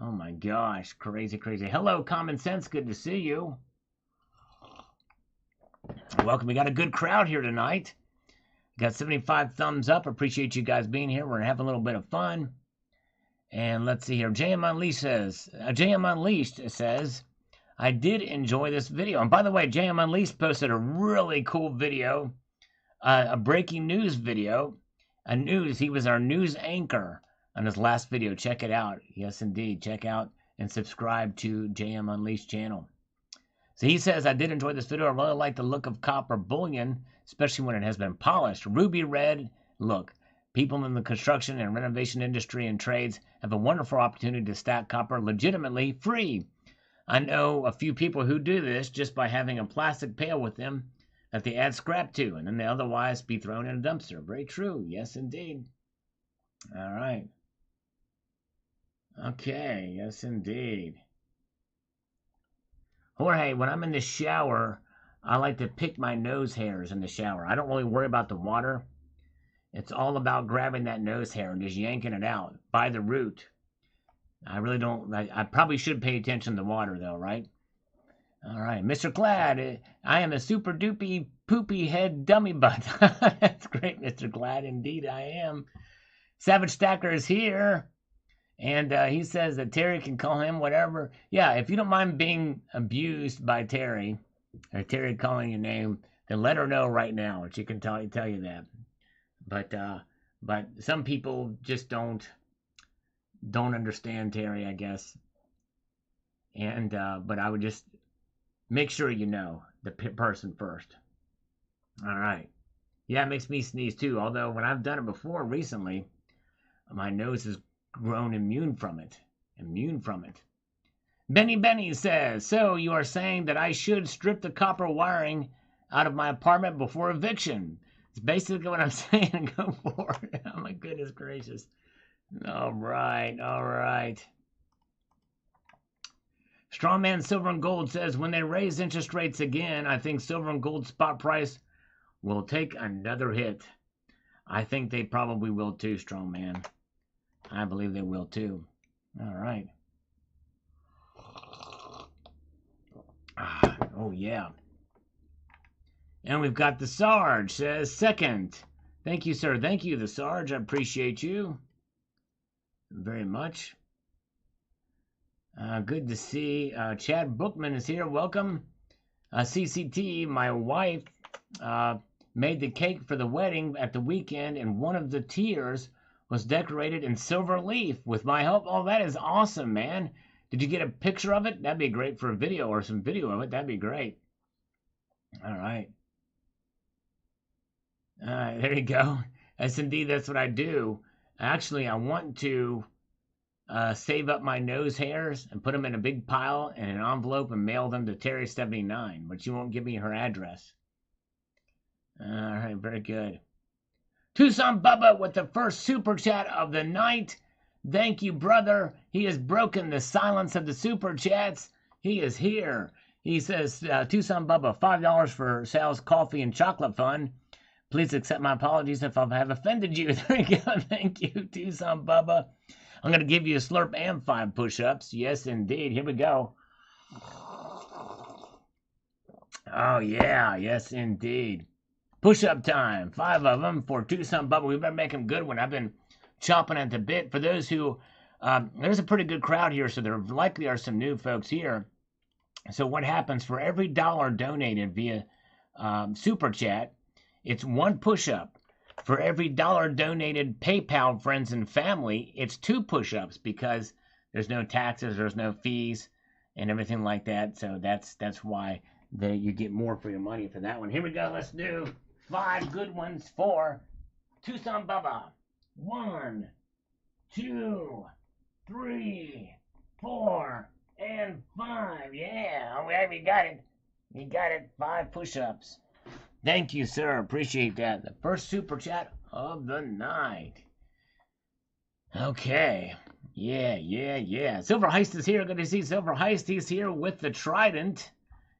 Oh my gosh, crazy, crazy. Hello, Common Sense. Good to see you. Welcome. We got a good crowd here tonight. Got 75 thumbs up. Appreciate you guys being here. We're going to have a little bit of fun. And let's see here. JM Unleashed says, I did enjoy this video. And by the way, JM Unleashed posted a really cool video, a breaking news video. He was our news anchor on his last video. Check it out. Yes, indeed. Check out and subscribe to JM Unleashed channel. So he says, I did enjoy this video. I really like the look of copper bullion, especially when it has been polished. Ruby red look. People in the construction and renovation industry and trades have a wonderful opportunity to stack copper legitimately free. I know a few people who do this just by having a plastic pail with them that they add scrap to, and then they otherwise be thrown in a dumpster. Very true. Yes, indeed. All right. Okay. Yes, indeed. Jorge, when I'm in the shower, I like to pick my nose hairs in the shower. I don't really worry about the water. It's all about grabbing that nose hair and just yanking it out by the root. I really don't. I probably should pay attention to the water, though, right? All right. Mr. Glad, I am a super doopy poopy head dummy butt. That's great, Mr. Glad. Indeed, I am. Savage Stacker is here. And he says that Terry can call him whatever. Yeah, if you don't mind being abused by Terry, or Terry calling your name, then let her know right now. She can tell you that. But some people just don't understand Terry, I guess. And but I would just make sure you know the person first. All right. Yeah, it makes me sneeze too. Although when I've done it before recently, my nose has grown immune from it. Benny says, so you are saying that I should strip the copper wiring out of my apartment before eviction? It's basically what I'm saying. Go for it. Oh my goodness gracious. All right. Strawman Silver and Gold says, when they raise interest rates again, I think silver and gold spot price will take another hit. I think they probably will too, Strawman. I believe they will too. All right. Oh yeah. And we've got the Sarge says second. Thank you, sir. Thank you, the Sarge. I appreciate you very much. Good to see. Chad Bookman is here. Welcome. CCT, my wife made the cake for the wedding at the weekend, and one of the tiers was decorated in silver leaf with my help. Oh, that is awesome, man. Did you get a picture of it? That'd be great for a video or some video of it. That'd be great. All right. There you go. Yes, indeed, that's what I do. Actually, I want to save up my nose hairs and put them in a big pile in an envelope and mail them to Terry79, but she won't give me her address. All right, very good. Tucson Bubba with the first super chat of the night. Thank you, brother. He has broken the silence of the super chats. He is here. He says, Tucson Bubba, $5 for Sal's Coffee and Chocolate Fund. Please accept my apologies if I have offended you. There you go. Thank you, Tucson Bubba. I'm going to give you a slurp and 5 push-ups. Yes, indeed. Here we go. Oh, yeah. Yes, indeed. Push-up time. 5 of them for Tucson Bubba. We better make them good one. I've been chopping at the bit. For those who... there's a pretty good crowd here, so there likely are some new folks here. So what happens for every dollar donated via Super Chat, it's 1 push-up. For every dollar donated PayPal friends and family, it's 2 push-ups because there's no taxes, there's no fees, and everything like that. So that's why you get more for your money for that one. Here we go. Let's do 5 good ones for Tucson Bubba. 1, 2, 3, 4, and 5. Yeah, we got it. We got it. 5 push-ups. Thank you, sir. Appreciate that. The first super chat of the night. Okay. Yeah. Silver Heist is here. Good to see Silver Heist. He's here with the Trident.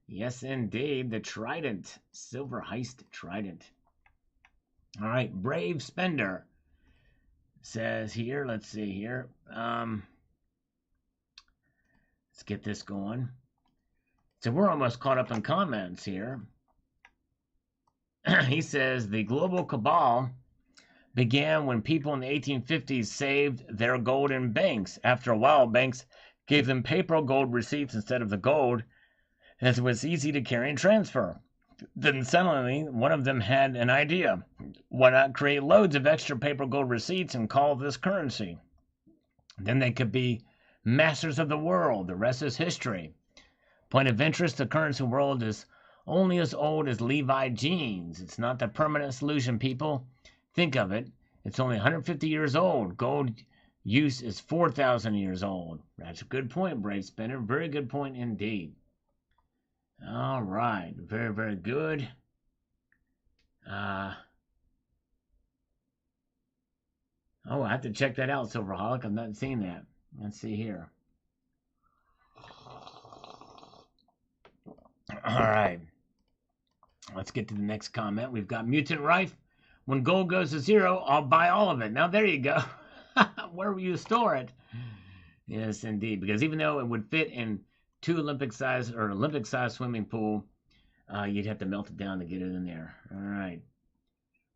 Yes, indeed. The Trident. Silver Heist Trident. All right. Brave Spender says here. Let's see here. Let's get this going. So we're almost caught up in comments here. He says the global cabal began when people in the 1850s saved their gold in banks. After a while, banks gave them paper gold receipts instead of the gold, as it was easy to carry and transfer. Then suddenly, one of them had an idea. Why not create loads of extra paper gold receipts and call this currency? Then they could be masters of the world. The rest is history. Point of interest, the currency world is only as old as Levi jeans. It's not the permanent solution, people. Think of it. It's only 150 years old. Gold use is 4,000 years old. That's a good point, Brave Spinner. Very good point indeed. All right. Very, very good. Oh, I have to check that out, Silverholic. I've not seen that. Let's see here. All right. Let's get to the next comment. We've got Mutant Rife. When gold goes to 0, I'll buy all of it. Now, there you go. Where will you store it? Yes, indeed. Because even though it would fit in 2 Olympic-size or Olympic-size swimming pool, you'd have to melt it down to get it in there. All right.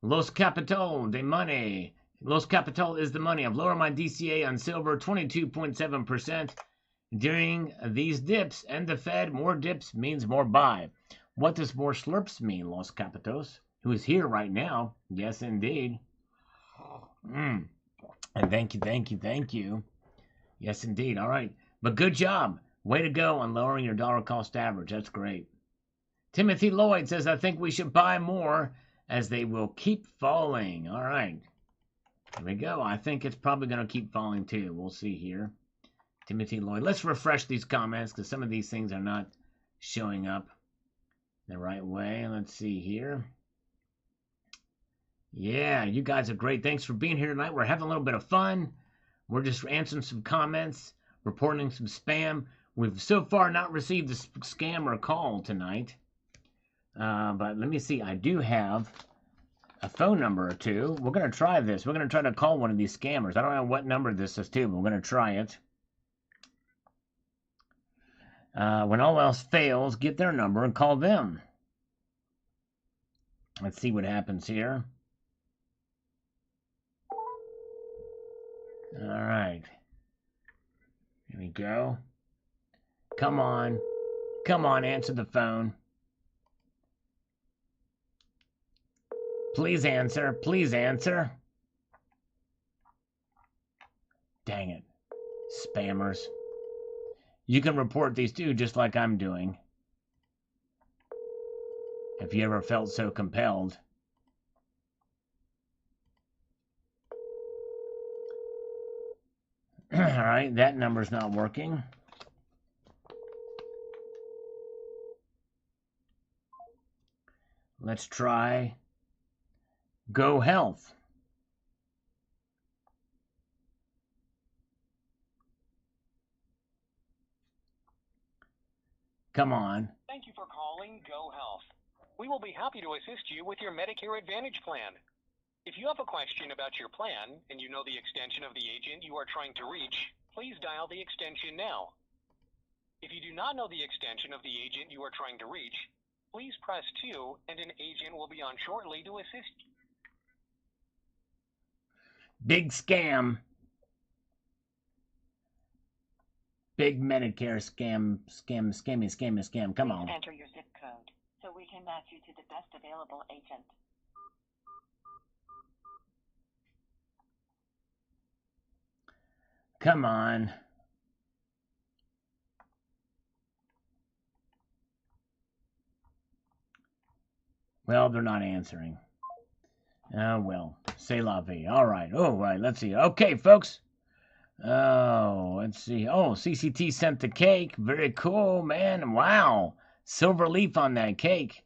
Los Capital de Money. Los Capital is the money. I've lowered my DCA on silver 22.7%. During these dips and the Fed, more dips means more buy. What does more slurps mean, Los Capitos? Who is here right now? Yes, indeed. And thank you. Yes, indeed. All right. But good job. Way to go on lowering your dollar cost average. That's great. Timothy Lloyd says, I think we should buy more as they will keep falling. All right. Here we go. I think it's probably going to keep falling too. We'll see here. Timothy Lloyd. Let's refresh these comments because some of these things are not showing up the right way. Let's see here. Yeah, you guys are great. Thanks for being here tonight. We're having a little bit of fun. We're just answering some comments, reporting some spam. We've so far not received a scam or call tonight. But let me see. I do have a phone number or two. We're going to try this. We're going to try to call one of these scammers. I don't know what number this is to, but we're going to try it. When all else fails, get their number and call them. Let's see what happens here. All right. Here we go. Come on. Come on, answer the phone. Please answer. Please answer. Dang it. Spammers. You can report these too, just like I'm doing. If you ever felt so compelled. Alright, that number's not working. Let's try Go Health. Come on. Thank you for calling Go Health. We will be happy to assist you with your Medicare Advantage plan. If you have a question about your plan and you know the extension of the agent you are trying to reach, please dial the extension now. If you do not know the extension of the agent you are trying to reach, please press 2 and an agent will be on shortly to assist you. Big scam. Big Medicare scam. Come on. Enter your zip code so we can match you to the best available agent. Come on. Well, they're not answering. Oh, well. C'est la vie. All right. All right. Let's see. Okay, folks. Oh, let's see. Oh, CCT sent the cake. Very cool, man. Wow. Silver leaf on that cake.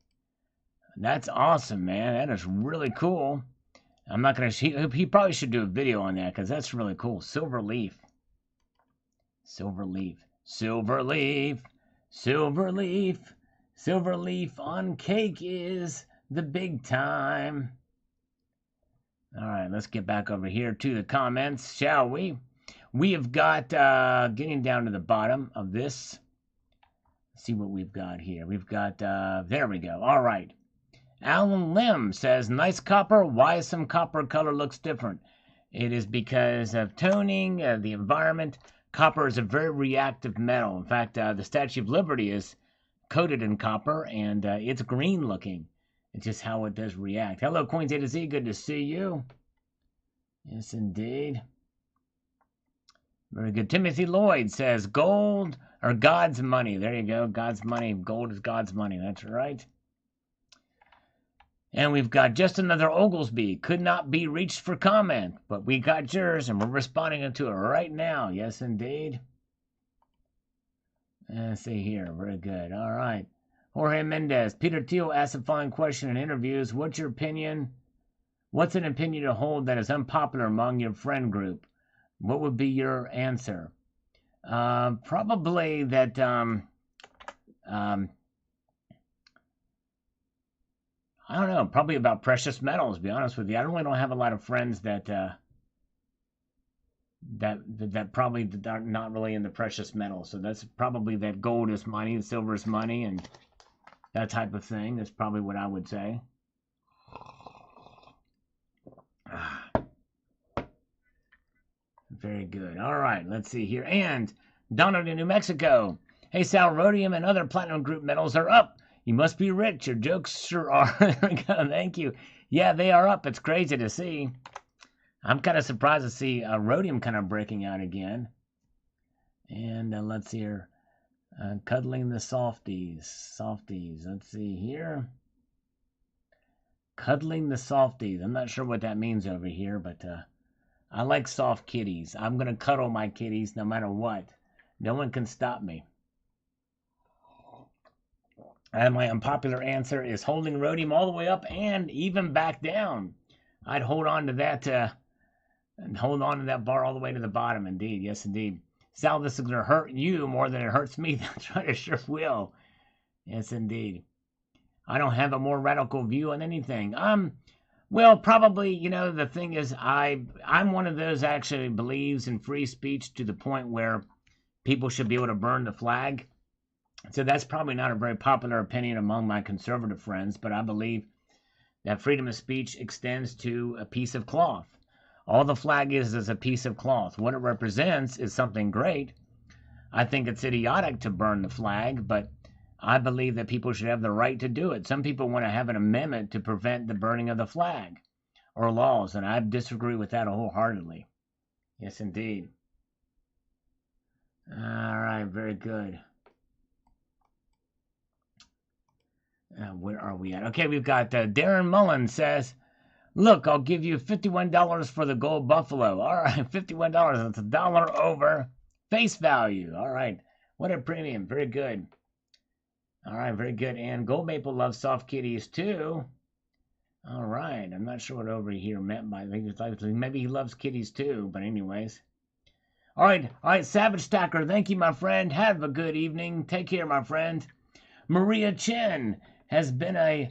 That's awesome, man. That is really cool. I'm not going to... He probably should do a video on that because that's really cool. Silver leaf. Silver leaf. Silver leaf. Silver leaf. Silver leaf on cake is the big time. All right, let's get back over here to the comments, shall we? We have got, getting down to the bottom of this. Let's see what we've got here. We've got, there we go. All right. Alan Lim says, nice copper. Why some copper color looks different? It is because of toning, the environment. Copper is a very reactive metal. In fact, the Statue of Liberty is coated in copper, and it's green looking. It's just how it does react. Hello, Coins A to Z. Good to see you. Yes, indeed. Very good. Timothy Lloyd says, gold or God's money. There you go. God's money. Gold is God's money. That's right. And we've got just another Oglesby. Could not be reached for comment, but we got yours, and we're responding to it right now. Yes, indeed. Let's see here. Very good. All right. Jorge Mendez. Peter Thiel asked the following question in interviews. What's your opinion? What's an opinion to hold that is unpopular among your friend group? What would be your answer? Probably that I don't know, probably about precious metals, to be honest with you. I really don't have a lot of friends that probably are not really into precious metals. So that's probably that gold is money and silver is money and that type of thing. That's probably what I would say. Very good. All right, let's see here. And Donald in New Mexico. Hey, Sal, rhodium and other platinum group metals are up. You must be rich. Your jokes sure are. Thank you. Yeah, they are up. It's crazy to see. I'm kind of surprised to see rhodium kind of breaking out again. And let's see here. Cuddling the softies. Softies. Let's see here. Cuddling the softies. I'm not sure what that means over here, but I like soft kitties. I'm going to cuddle my kitties no matter what. No one can stop me. And my unpopular answer is holding rhodium all the way up and even back down. I'd hold on to that and hold on to that bar all the way to the bottom. Indeed, yes, indeed. Sal, this is going to hurt you more than it hurts me. That's right, it sure will. Yes, indeed. I don't have a more radical view on anything. Well, probably, you know, the thing is, I'm one of those that actually believes in free speech to the point where people should be able to burn the flag. So that's probably not a very popular opinion among my conservative friends, but I believe that freedom of speech extends to a piece of cloth. All the flag is a piece of cloth. What it represents is something great. I think it's idiotic to burn the flag, but I believe that people should have the right to do it. Some people want to have an amendment to prevent the burning of the flag or laws, and I disagree with that wholeheartedly. Yes, indeed. All right, very good. Where are we at? Okay, we've got Darren Mullen says, look, I'll give you $51 for the gold buffalo. All right, $51. That's $1 over face value. All right, what a premium. Very good. All right, very good. And Gold Maple loves soft kitties too. All right, I'm not sure what over here meant by maybe he loves kitties too, but anyways. All right, Savage Stacker, thank you, my friend. Have a good evening. Take care, my friend. Maria Chen has been a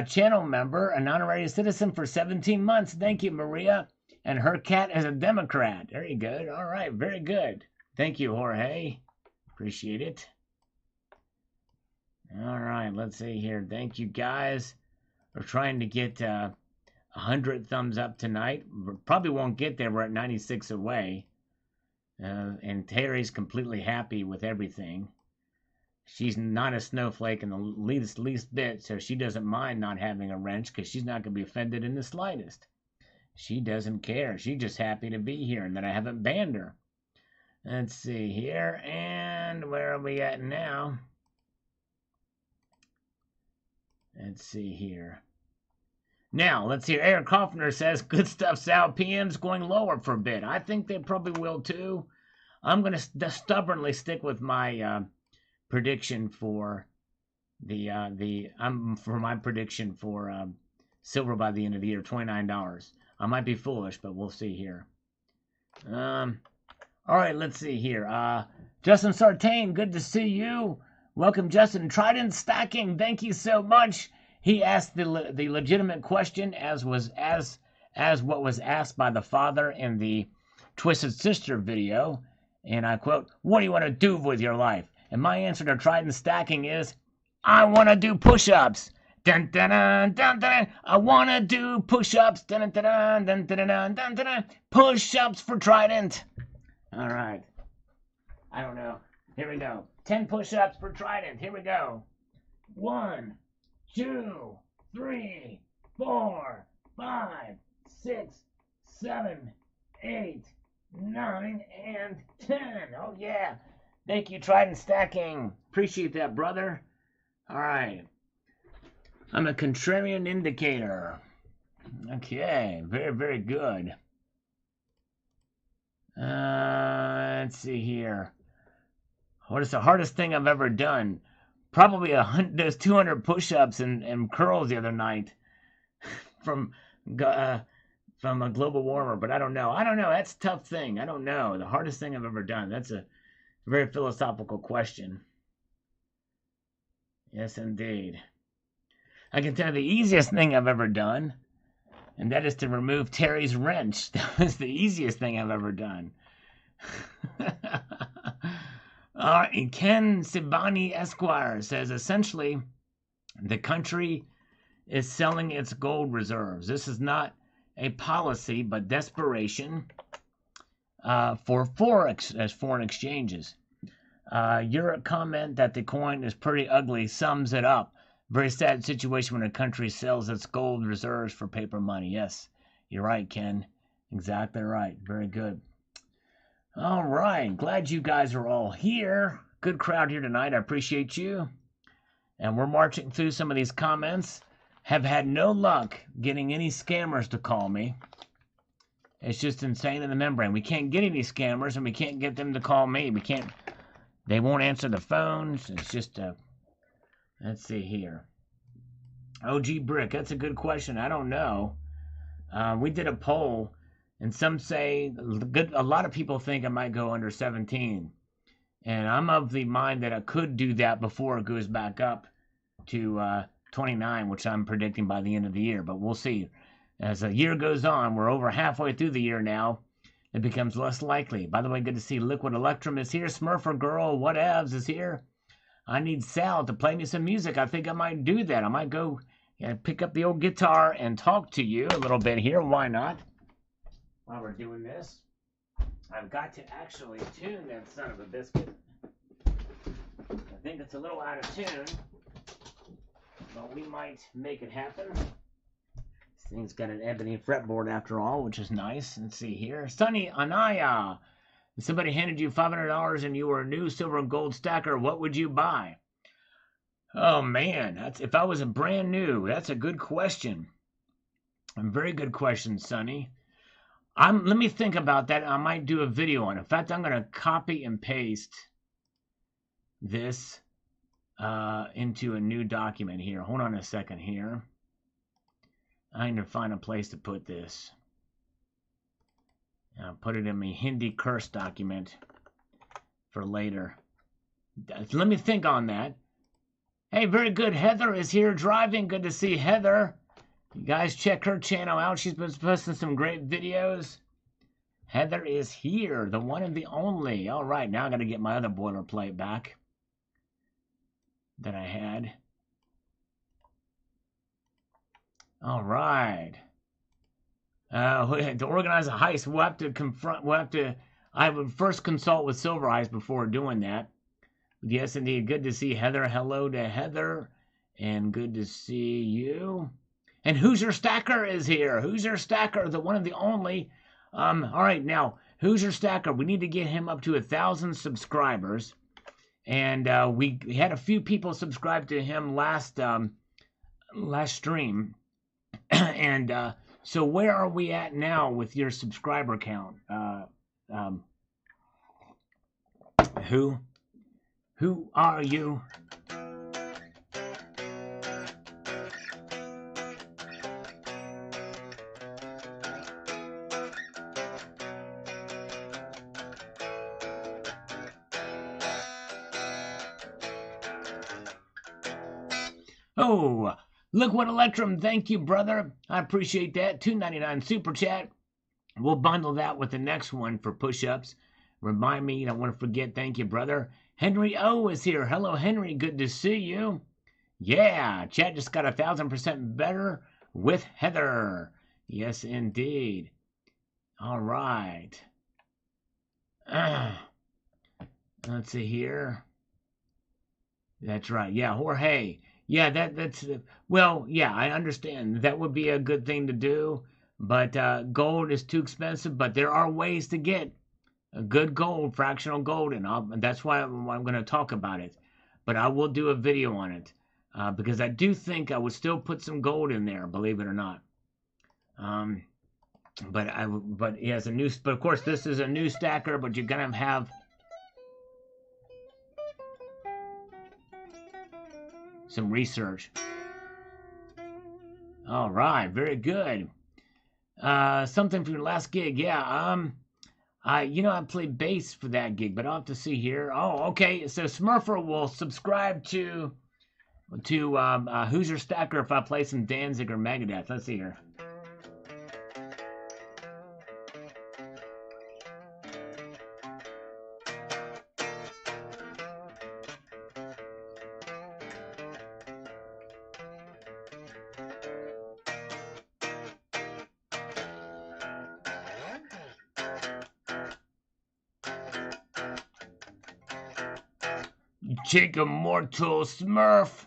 channel member, an honorary citizen for 17 months. Thank you, Maria. And her cat is a Democrat. Very good. All right, very good. Thank you, Jorge. Appreciate it. All right, let's see here. Thank you, guys. We're trying to get 100 thumbs up tonight. We probably won't get there. We're at 96 away. And Terry's completely happy with everything. She's not a snowflake in the least bit, so she doesn't mind not having a wrench because she's not going to be offended in the slightest. She doesn't care. She's just happy to be here and that I haven't banned her. Let's see here. And where are we at now? Let's see here. Now, let's see. Eric Hoffner says, good stuff, Sal. PM's going lower for a bit. I think they probably will too. I'm going to stubbornly stick with my prediction for my prediction for silver by the end of the year, $29. I might be foolish, but we'll see here. All right, let's see here. Justin Sartain, good to see you. Welcome, Justin. Trident stacking, thank you so much. He asked the legitimate question, as what was asked by the father in the Twisted Sister video, and I quote, "What do you want to do with your life?" And my answer to Trident stacking is, I want to do push-ups. Dun, dun, dun, dun, dun. I want to do push-ups. Dun, dun, dun, dun, dun, dun, dun, dun. Push-ups for Trident. All right. I don't know. Here we go. 10 push-ups for Trident. Here we go. 1, 2, 3, 4, 5, 6, 7, 8, 9, and 10. Oh, yeah. Thank you, Trident Stacking. Appreciate that, brother. All right. I'm a contrarian indicator. Okay. Very, very good. Let's see here. What is the hardest thing I've ever done? Probably there's 200 push-ups and curls the other night from a global warmer, but I don't know. That's a tough thing. I don't know. The hardest thing I've ever done. That's a very philosophical question. Yes, indeed. I can tell you the easiest thing I've ever done, and that is to remove Terry's wrench. That was the easiest thing I've ever done. Ken Sibani Esquire says, essentially, the country is selling its gold reserves. This is not a policy, but desperation for foreign exchanges. Your comment that the coin is pretty ugly sums it up. Very sad situation when a country sells its gold reserves for paper money. Yes, you're right, Ken. Exactly right. Very good. All right. Glad you guys are all here. Good crowd here tonight. I appreciate you. And we're marching through some of these comments. Have had no luck getting any scammers to call me. It's just insane in the membrane. We can't get any scammers, and we can't get them to call me. We can't. They won't answer the phones. It's just let's see here. OG Brick, that's a good question. I don't know. We did a poll, and some say a lot of people think I might go under 17. And I'm of the mind that I could do that before it goes back up to 29, which I'm predicting by the end of the year. But we'll see. As the year goes on, we're over halfway through the year now. It becomes less likely. By the way, good to see Liquid Electrum is here. Smurfer Girl, whatevs is here. I need Sal to play me some music. I think I might do that. I might go Gonna pick up the old guitar and talk to you a little bit here. Why not? While we're doing this, I've got to actually tune that son of a biscuit. I think it's a little out of tune, but we might make it happen. This thing's got an ebony fretboard after all, which is nice. Let's see here. Sunny Anaya. If somebody handed you $500 and you were a new silver and gold stacker, what would you buy? Oh man, if I was a brand new, that's a good question. A very good question, Sonny. Let me think about that. I might do a video on it. In fact, I'm going to copy and paste this into a new document here. Hold on a second here. I need to find a place to put this. I'll put it in my Hindi curse document for later. Let me think on that. Hey, very good. Heather is here driving. Good to see Heather. You guys check her channel out. She's been posting some great videos. Heather is here, the one and the only. All right, now I got to get my other boilerplate back that I had. All right. To organize a heist, I would first consult with Silver Eyes before doing that. Yes, indeed. Good to see Heather. Hello to Heather. And good to see you. And Hoosier Stacker is here. Hoosier Stacker, the one and the only. All right, now, Hoosier Stacker, we need to get him up to 1,000 subscribers. And we had a few people subscribe to him last stream. And so where are we at now with your subscriber count? Who are you? Oh, look what Electrum. Thank you, brother. I appreciate that. $2.99 super chat. We'll bundle that with the next one for push-ups. Remind me, you don't want to forget. Thank you, brother. Henry O is here. Hello, Henry. Good to see you. Yeah, chat just got 1,000% better with Heather. Yes, indeed. All right. Let's see here. That's right. Yeah, Jorge. Yeah, that's well, yeah, I understand. That would be a good thing to do, but gold is too expensive. But there are ways to get a good gold, fractional gold, and that's why I'm going to talk about it. But I will do a video on it because I do think I would still put some gold in there, believe it or not. But he has a new. But of course, this is a new stacker. But you're gonna have some research. All right, very good. Something from your last gig, yeah. I played bass for that gig, but I'll have to see here. Oh, okay. So Smurfer will subscribe to Hoosier Stacker if I play some Danzig or Megadeth. Let's see here. Take a mortal Smurf.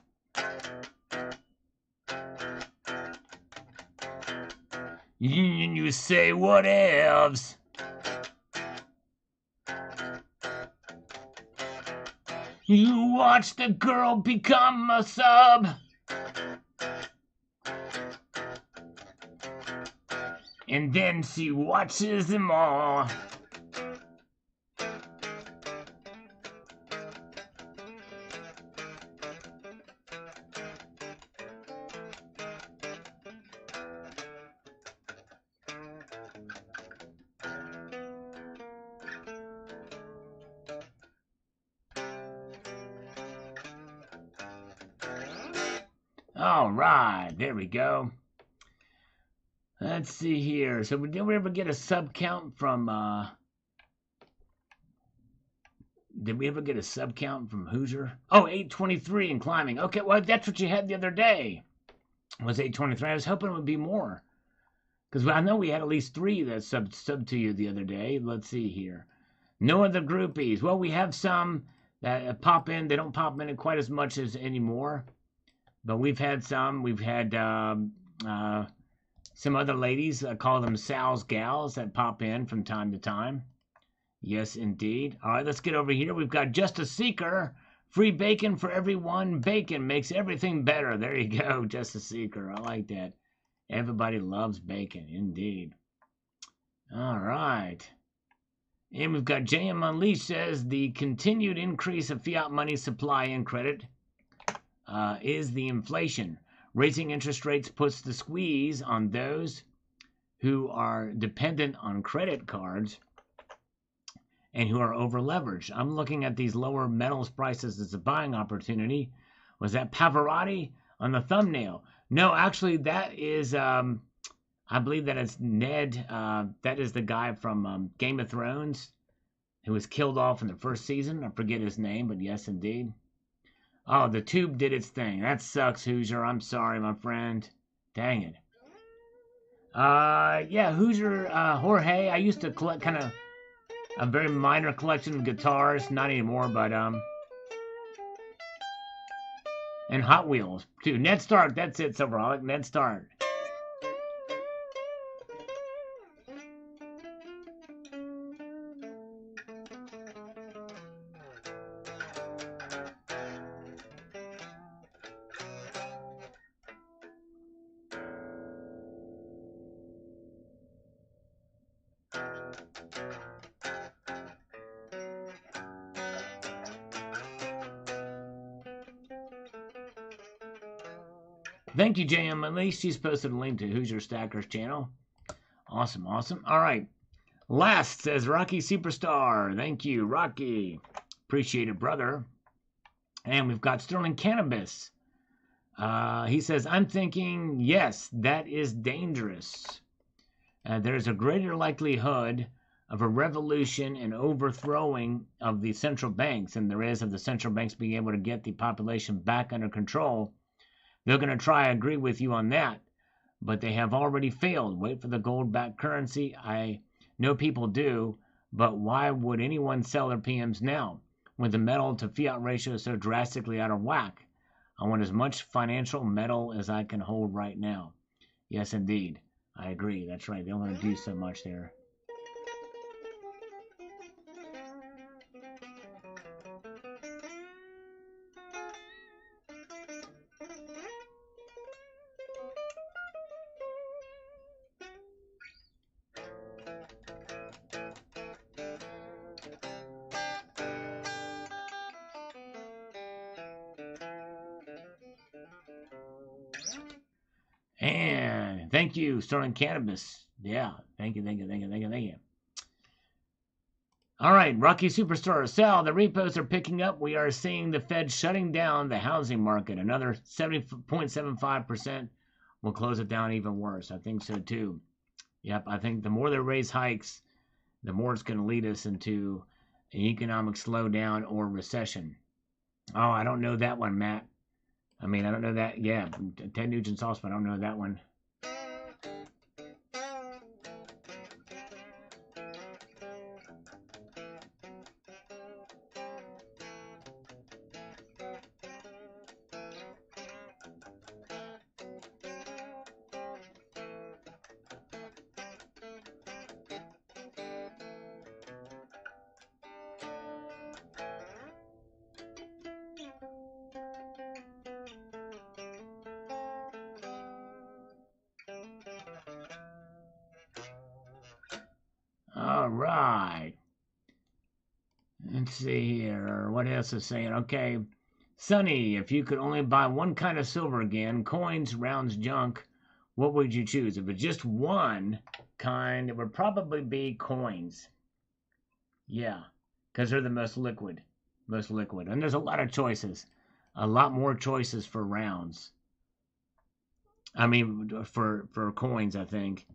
And you say what else? You watch the girl become a sub. And then she watches them all. All right, there we go. Let's see here. So did we ever get a sub count from Hoosier? Oh, 823 and climbing. Okay, well, that's what you had the other day. Was 823. I was hoping it would be more. Because I know we had at least 3 that sub to you the other day. Let's see here. No other groupies. Well, we have some that pop in. They don't pop in quite as much as anymore. But we've had some. We've had some other ladies, call them Sal's gals, that pop in from time to time. Yes, indeed. All right, let's get over here. We've got Just a Seeker. Free bacon for everyone. Bacon makes everything better. There you go, Just a Seeker. I like that. Everybody loves bacon, indeed. All right. And we've got JM Unleashed says the continued increase of fiat money supply and credit is the inflation. Raising interest rates puts the squeeze on those who are dependent on credit cards and who are over-leveraged. I'm looking at these lower metals prices as a buying opportunity. Was that Pavarotti on the thumbnail? No, actually, that is, I believe that it's Ned. That is the guy from Game of Thrones who was killed off in the first season. I forget his name, but yes, indeed. Oh, the tube did its thing. That sucks, Hoosier. I'm sorry, my friend. Dang it. Yeah, Hoosier, Jorge. I used to collect kind of a very minor collection of guitars. Not anymore, but, and Hot Wheels, too. Ned Stark, that's it, Silverholic. Ned Stark. Thank you, JM. At least she's posted a link to Hoosier Stacker's channel. Awesome, awesome. All right. Last says Rocky Superstar. Thank you, Rocky. Appreciate it, brother. And we've got Sterling Cannabis. He says, I'm thinking, yes, that is dangerous. There's a greater likelihood of a revolution and overthrowing of the central banks than there is of the central banks being able to get the population back under control. They're going to try. I agree with you on that, but they have already failed. Wait for the gold-backed currency. I know people do, but why would anyone sell their PMs now when the metal to fiat ratio is so drastically out of whack? I want as much financial metal as I can hold right now. Yes, indeed. I agree. That's right. They don't want to do so much there. And thank you, Sterling Cannabis. Yeah, thank you. All right, Rocky Superstar. Sal, the repos are picking up. We are seeing the Fed shutting down the housing market. Another 70.75% will close it down even worse. I think so, too. Yep, I think the more they raise hikes, the more it's going to lead us into an economic slowdown or recession. Oh, I don't know that one, Matt. I mean, I don't know that. Yeah, Ted Nugent's also, I don't know that one. All right. Let's see here. What else is saying? Okay. Sonny, if you could only buy one kind of silver again, coins, rounds, junk, what would you choose? If it's just one kind, it would probably be coins. Yeah, because they're the most liquid. And there's a lot of choices. A lot more choices for rounds. I mean, for coins, I think.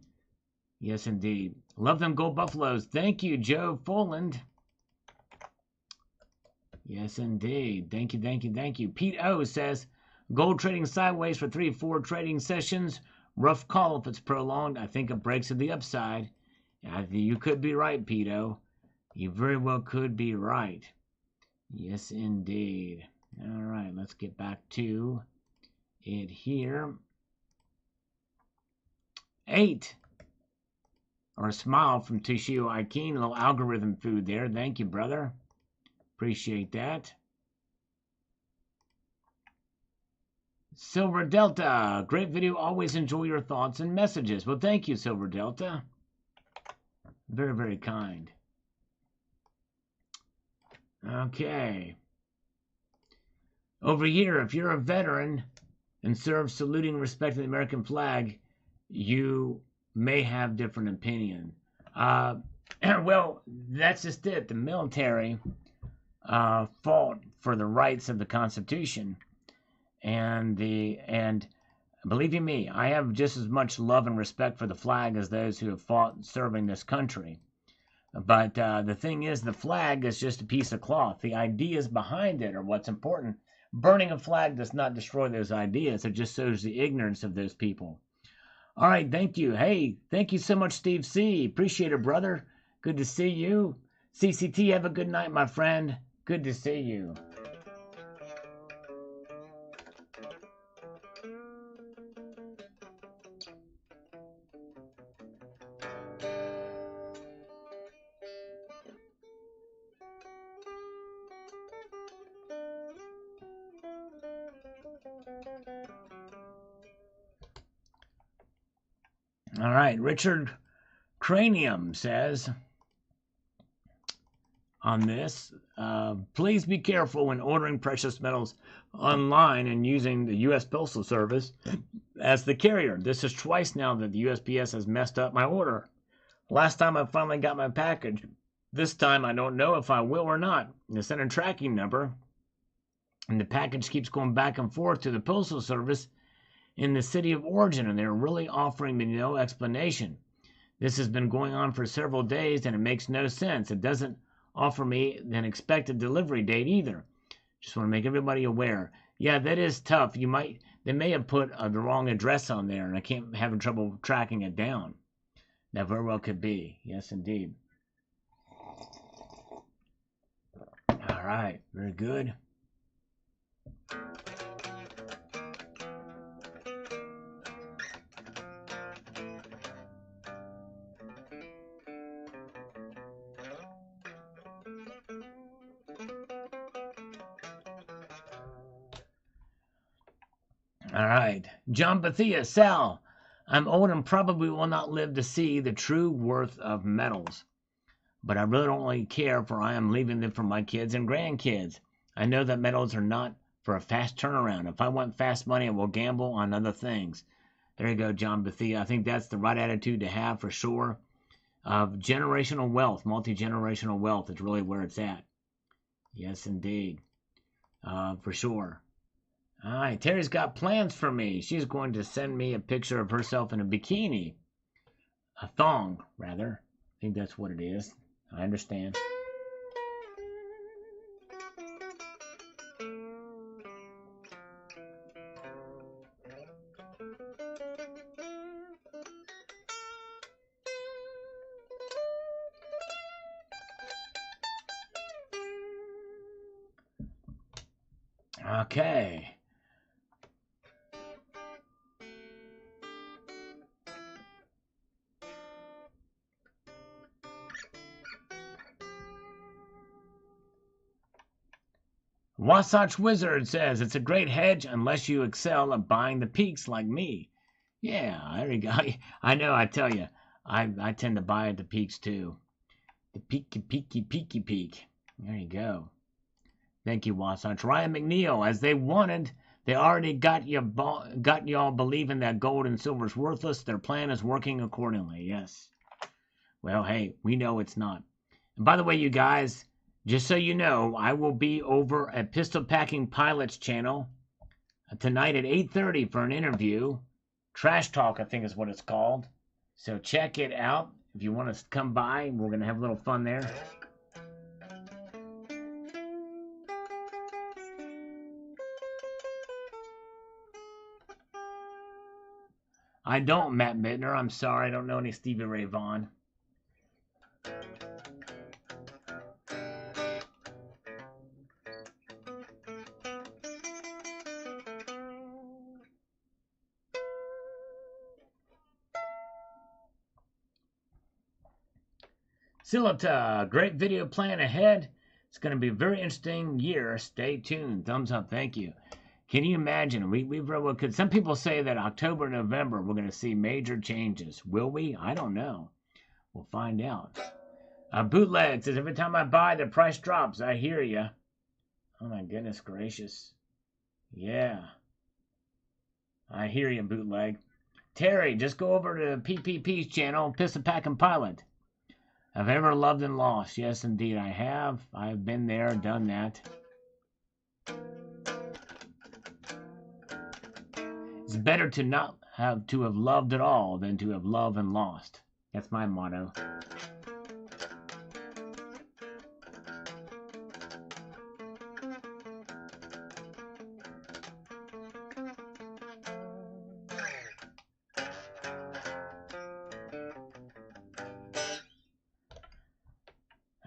Yes, indeed. Love them gold buffaloes. Thank you, Joe Foland. Yes, indeed. Thank you. Pete O says, Gold trading sideways for 3-4 trading sessions. Rough call if it's prolonged. I think it breaks to the upside. You could be right, Pito. You very well could be right. Yes, indeed. All right, let's get back to it here. 8. Or a smile from Toshio Aikin. A little algorithm food there. Thank you, brother. Appreciate that. Silver Delta. Great video. Always enjoy your thoughts and messages. Well, thank you, Silver Delta. Very, very kind. Okay. Over here, if you're a veteran and serve saluting and respecting the American flag, you may have different opinion. Well, that's just it. The military fought for the rights of the Constitution, and believe you me, I have just as much love and respect for the flag as those who have fought serving this country. But the thing is, the flag is just a piece of cloth. The ideas behind it are what's important. Burning a flag does not destroy those ideas. It just shows the ignorance of those people. All right, thank you. Hey, thank you so much, Steve C. Appreciate it, brother. Good to see you. CCT, have a good night, my friend. Good to see you. All right, Richard Cranium says on this, please be careful when ordering precious metals online and using the U.S. Postal Service as the carrier. This is twice now that the USPS has messed up my order. Last time I finally got my package. This time I don't know if I will or not. They sent a tracking number, and the package keeps going back and forth to the Postal Service in the city of origin, and they're really offering me no explanation. This has been going on for several days, and it makes no sense. It doesn't offer me an expected delivery date either. Just want to make everybody aware. Yeah, that is tough. They may have put the wrong address on there, and I can't having trouble tracking it down. That very well could be. Yes, indeed. All right, very good. All right. John Bethia, Sal, I'm old and probably will not live to see the true worth of metals. But I really don't really care, for I am leaving them for my kids and grandkids. I know that metals are not for a fast turnaround. If I want fast money, I will gamble on other things. There you go, John Bethia. I think that's the right attitude to have for sure. Generational wealth, multi-generational wealth is really where it's at. Yes, indeed. For sure. All right, Terry's got plans for me. She's going to send me a picture of herself in a bikini. A thong, rather. I think that's what it is. I understand. Okay. Wasatch Wizard says it's a great hedge unless you excel at buying the peaks like me. Yeah, there you go. I know, I tell you, I tend to buy at the peaks too. The peaky peak. There you go. Thank you, Wasatch. Ryan McNeil, as they wanted, they already got y'all believing that gold and silver is worthless. Their plan is working accordingly. Yes. Well, hey, we know it's not. And by the way, you guys, just so you know, I will be over at Pistol Packing Pilot's channel tonight at 8:30 for an interview. Trash Talk, I think is what it's called. So check it out if you want to come by. We're going to have a little fun there. I don't, Matt Mittner. I'm sorry. I don't know any Stevie Ray Vaughan. Silita, great video plan ahead. It's going to be a very interesting year. Stay tuned. Thumbs up. Thank you. Can you imagine? Could some people say that October, November, we're going to see major changes. Will we? I don't know. We'll find out. Bootleg says, every time I buy, the price drops. I hear you. Oh, my goodness gracious. Yeah. I hear you, Bootleg. Terry, just go over to PPP's channel, Piss a Pack and Pilot. Have I ever loved and lost? Yes, indeed, I have. I've been there, done that. It's better to not have loved at all than to have loved and lost. That's my motto.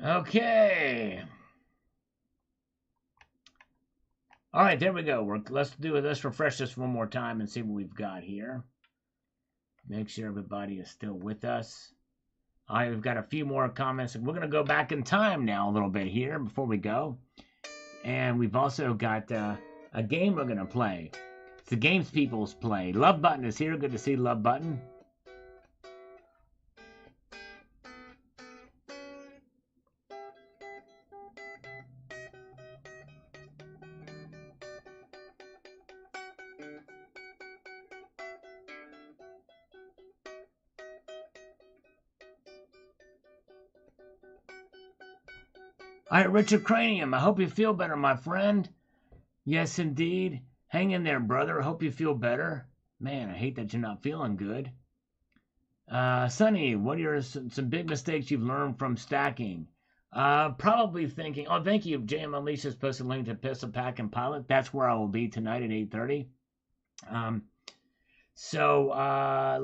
Okay. All right, there we go. Let's refresh this one more time and see what we've got here. Make sure everybody is still with us. I've got a few more comments. We're going to go back in time now a little bit here before we go. And we've also got a game we're going to play. It's the Games People's Play. Love Button is here. Good to see Love Button. All right, Richard Cranium, I hope you feel better, my friend. Yes, indeed. Hang in there, brother. I hope you feel better. Man, I hate that you're not feeling good. Sonny, what are some big mistakes you've learned from stacking? Probably thinking, oh, thank you. JM Unleashed has posted a link to Pistol Pack and Pilot. That's where I will be tonight at 8:30.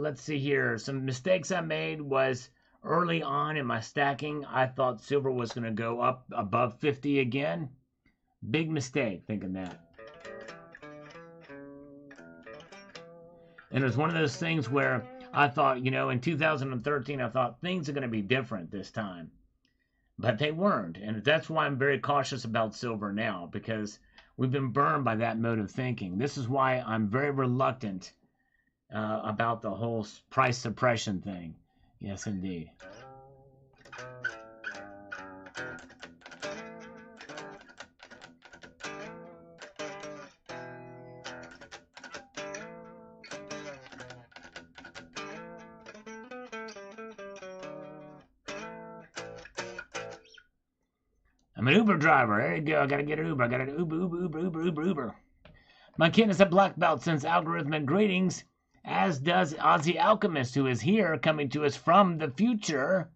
Let's see here. Some mistakes I made was early on in my stacking, I thought silver was going to go up above 50 again. Big mistake thinking that. And it was one of those things where I thought, in 2013, I thought things are going to be different this time. But they weren't. And that's why I'm very cautious about silver now, because we've been burned by that mode of thinking. This is why I'm very reluctant about the whole price suppression thing. Yes, indeed. I'm an Uber driver. There you go. I gotta get an Uber. I got an Uber. My kid is a black belt since algorithmic greetings, as does Ozzy Alchemist, who is here, coming to us from the future.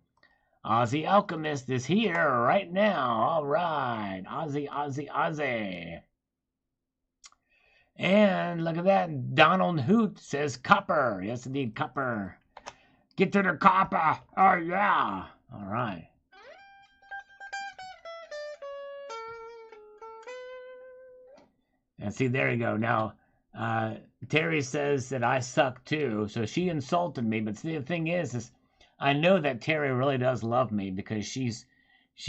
Ozzy Alchemist is here right now. All right. Ozzy. And look at that. Donald Hoot says copper. Yes, indeed, copper. Get to the copper. Oh, yeah. All right. And see, there you go. Now, Terry says that I suck too, so she insulted me. But see, the thing is I know that Terry really does love me, because she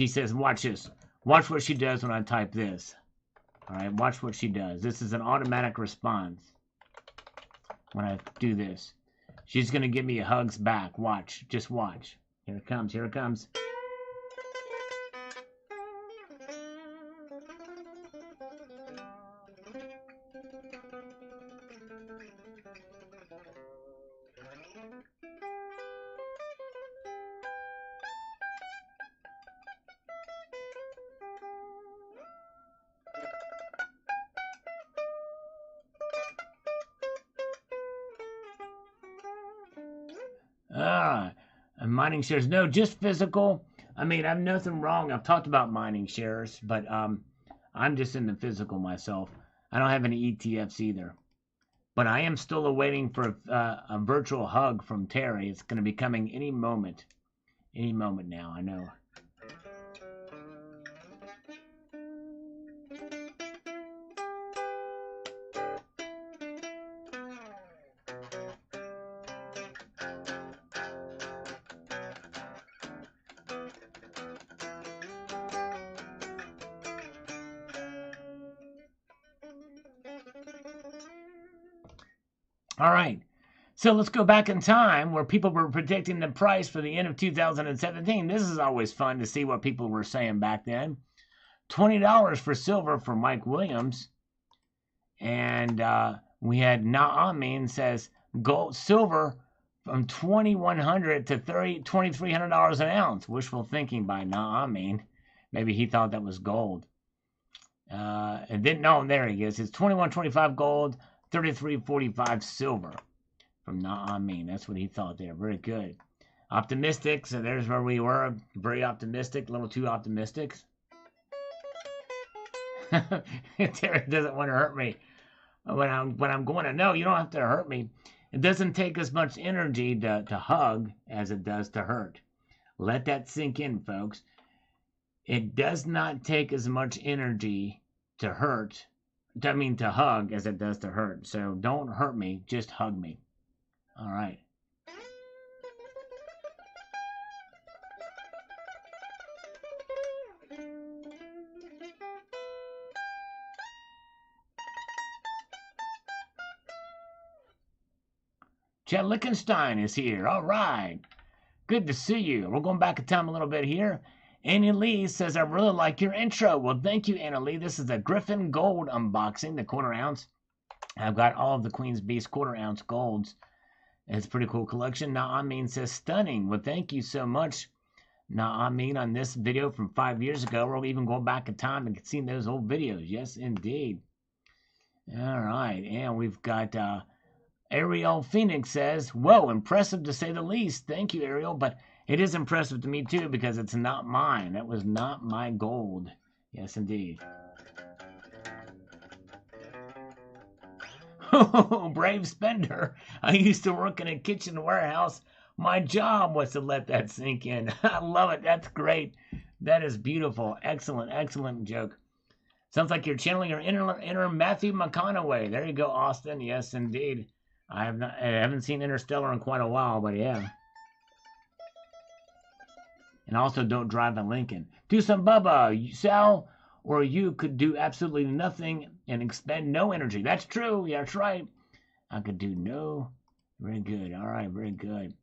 says, watch this. Watch what she does when I type this. All right, watch what she does. This is an automatic response when I do this. She's going to give me hugs back. Watch. Just watch. Here it comes. Here it comes. Mining shares. No, just physical. I mean, I've nothing wrong. I've talked about mining shares, but I'm just in the physical myself. I don't have any ETFs either. But I am still awaiting for a virtual hug from Terry. It's going to be coming any moment. Any moment now, I know. All right. So let's go back in time where people were predicting the price for the end of 2017. This is always fun to see what people were saying back then. $20 for silver for Mike Williams. And we had Naamin says gold, silver from $2,100 to $2,300 an ounce. Wishful thinking by Naamin. Maybe he thought that was gold. And then, no, there he is. It's $21.25 gold, $33.45 silver from Naamin. That's what he thought there. Very good. Optimistic. So there's where we were. Very optimistic. A little too optimistic. Terry doesn't want to hurt me when I'm going to. No, you don't have to hurt me. It doesn't take as much energy to hug as it does to hurt. Let that sink in, folks. It does not take as much energy to hurt. I mean to hug as it does to hurt. So don't hurt me. Just hug me. All right. Chad Lichtenstein is here. All right. Good to see you. We're going back in time a little bit here. Annie Lee says, I really like your intro. Well, thank you, Annie Lee. This is the Griffin Gold unboxing, the quarter ounce. I've got all of the Queen's Beast quarter ounce golds. It's a pretty cool collection. Naamin says, stunning. Well, thank you so much, Naamin, on this video from 5 years ago. We're even going back in time and seeing those old videos. Yes, indeed. All right. And we've got Ariel Phoenix says, whoa, impressive to say the least. Thank you, Ariel. But it is impressive to me, too, because it's not mine. That was not my gold. Yes, indeed. Oh, brave spender. I used to work in a kitchen warehouse. My job was to let that sink in. I love it. That's great. That is beautiful. Excellent, excellent joke. Sounds like you're channeling your inner Matthew McConaughey. There you go, Austin. Yes, indeed. I haven't seen Interstellar in quite a while, but yeah. And also, don't drive a Lincoln. Do some Bubba, Sal, or you could do absolutely nothing and expend no energy. That's true. Yeah, that's right. I could do no. Very good. All right, very good.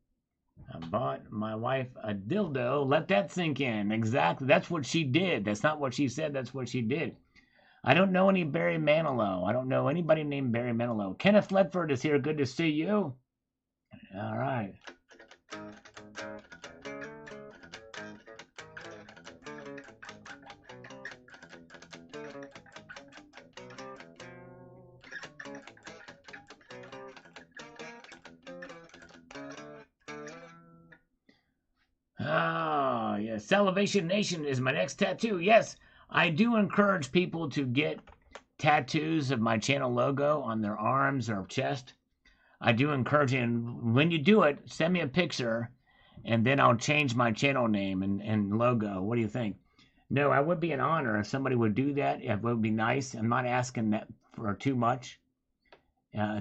I bought my wife a dildo. Let that sink in. Exactly. That's what she did. That's not what she said. That's what she did. I don't know any Barry Manilow. I don't know anybody named Barry Manilow. Kenneth Ledford is here. Good to see you. All right. Oh, yes. Salivation Nation is my next tattoo. Yes, I do encourage people to get tattoos of my channel logo on their arms or chest. I do encourage it. And when you do it, send me a picture, and then I'll change my channel name and logo. What do you think? No, I would be an honor if somebody would do that. It would be nice. I'm not asking that for too much.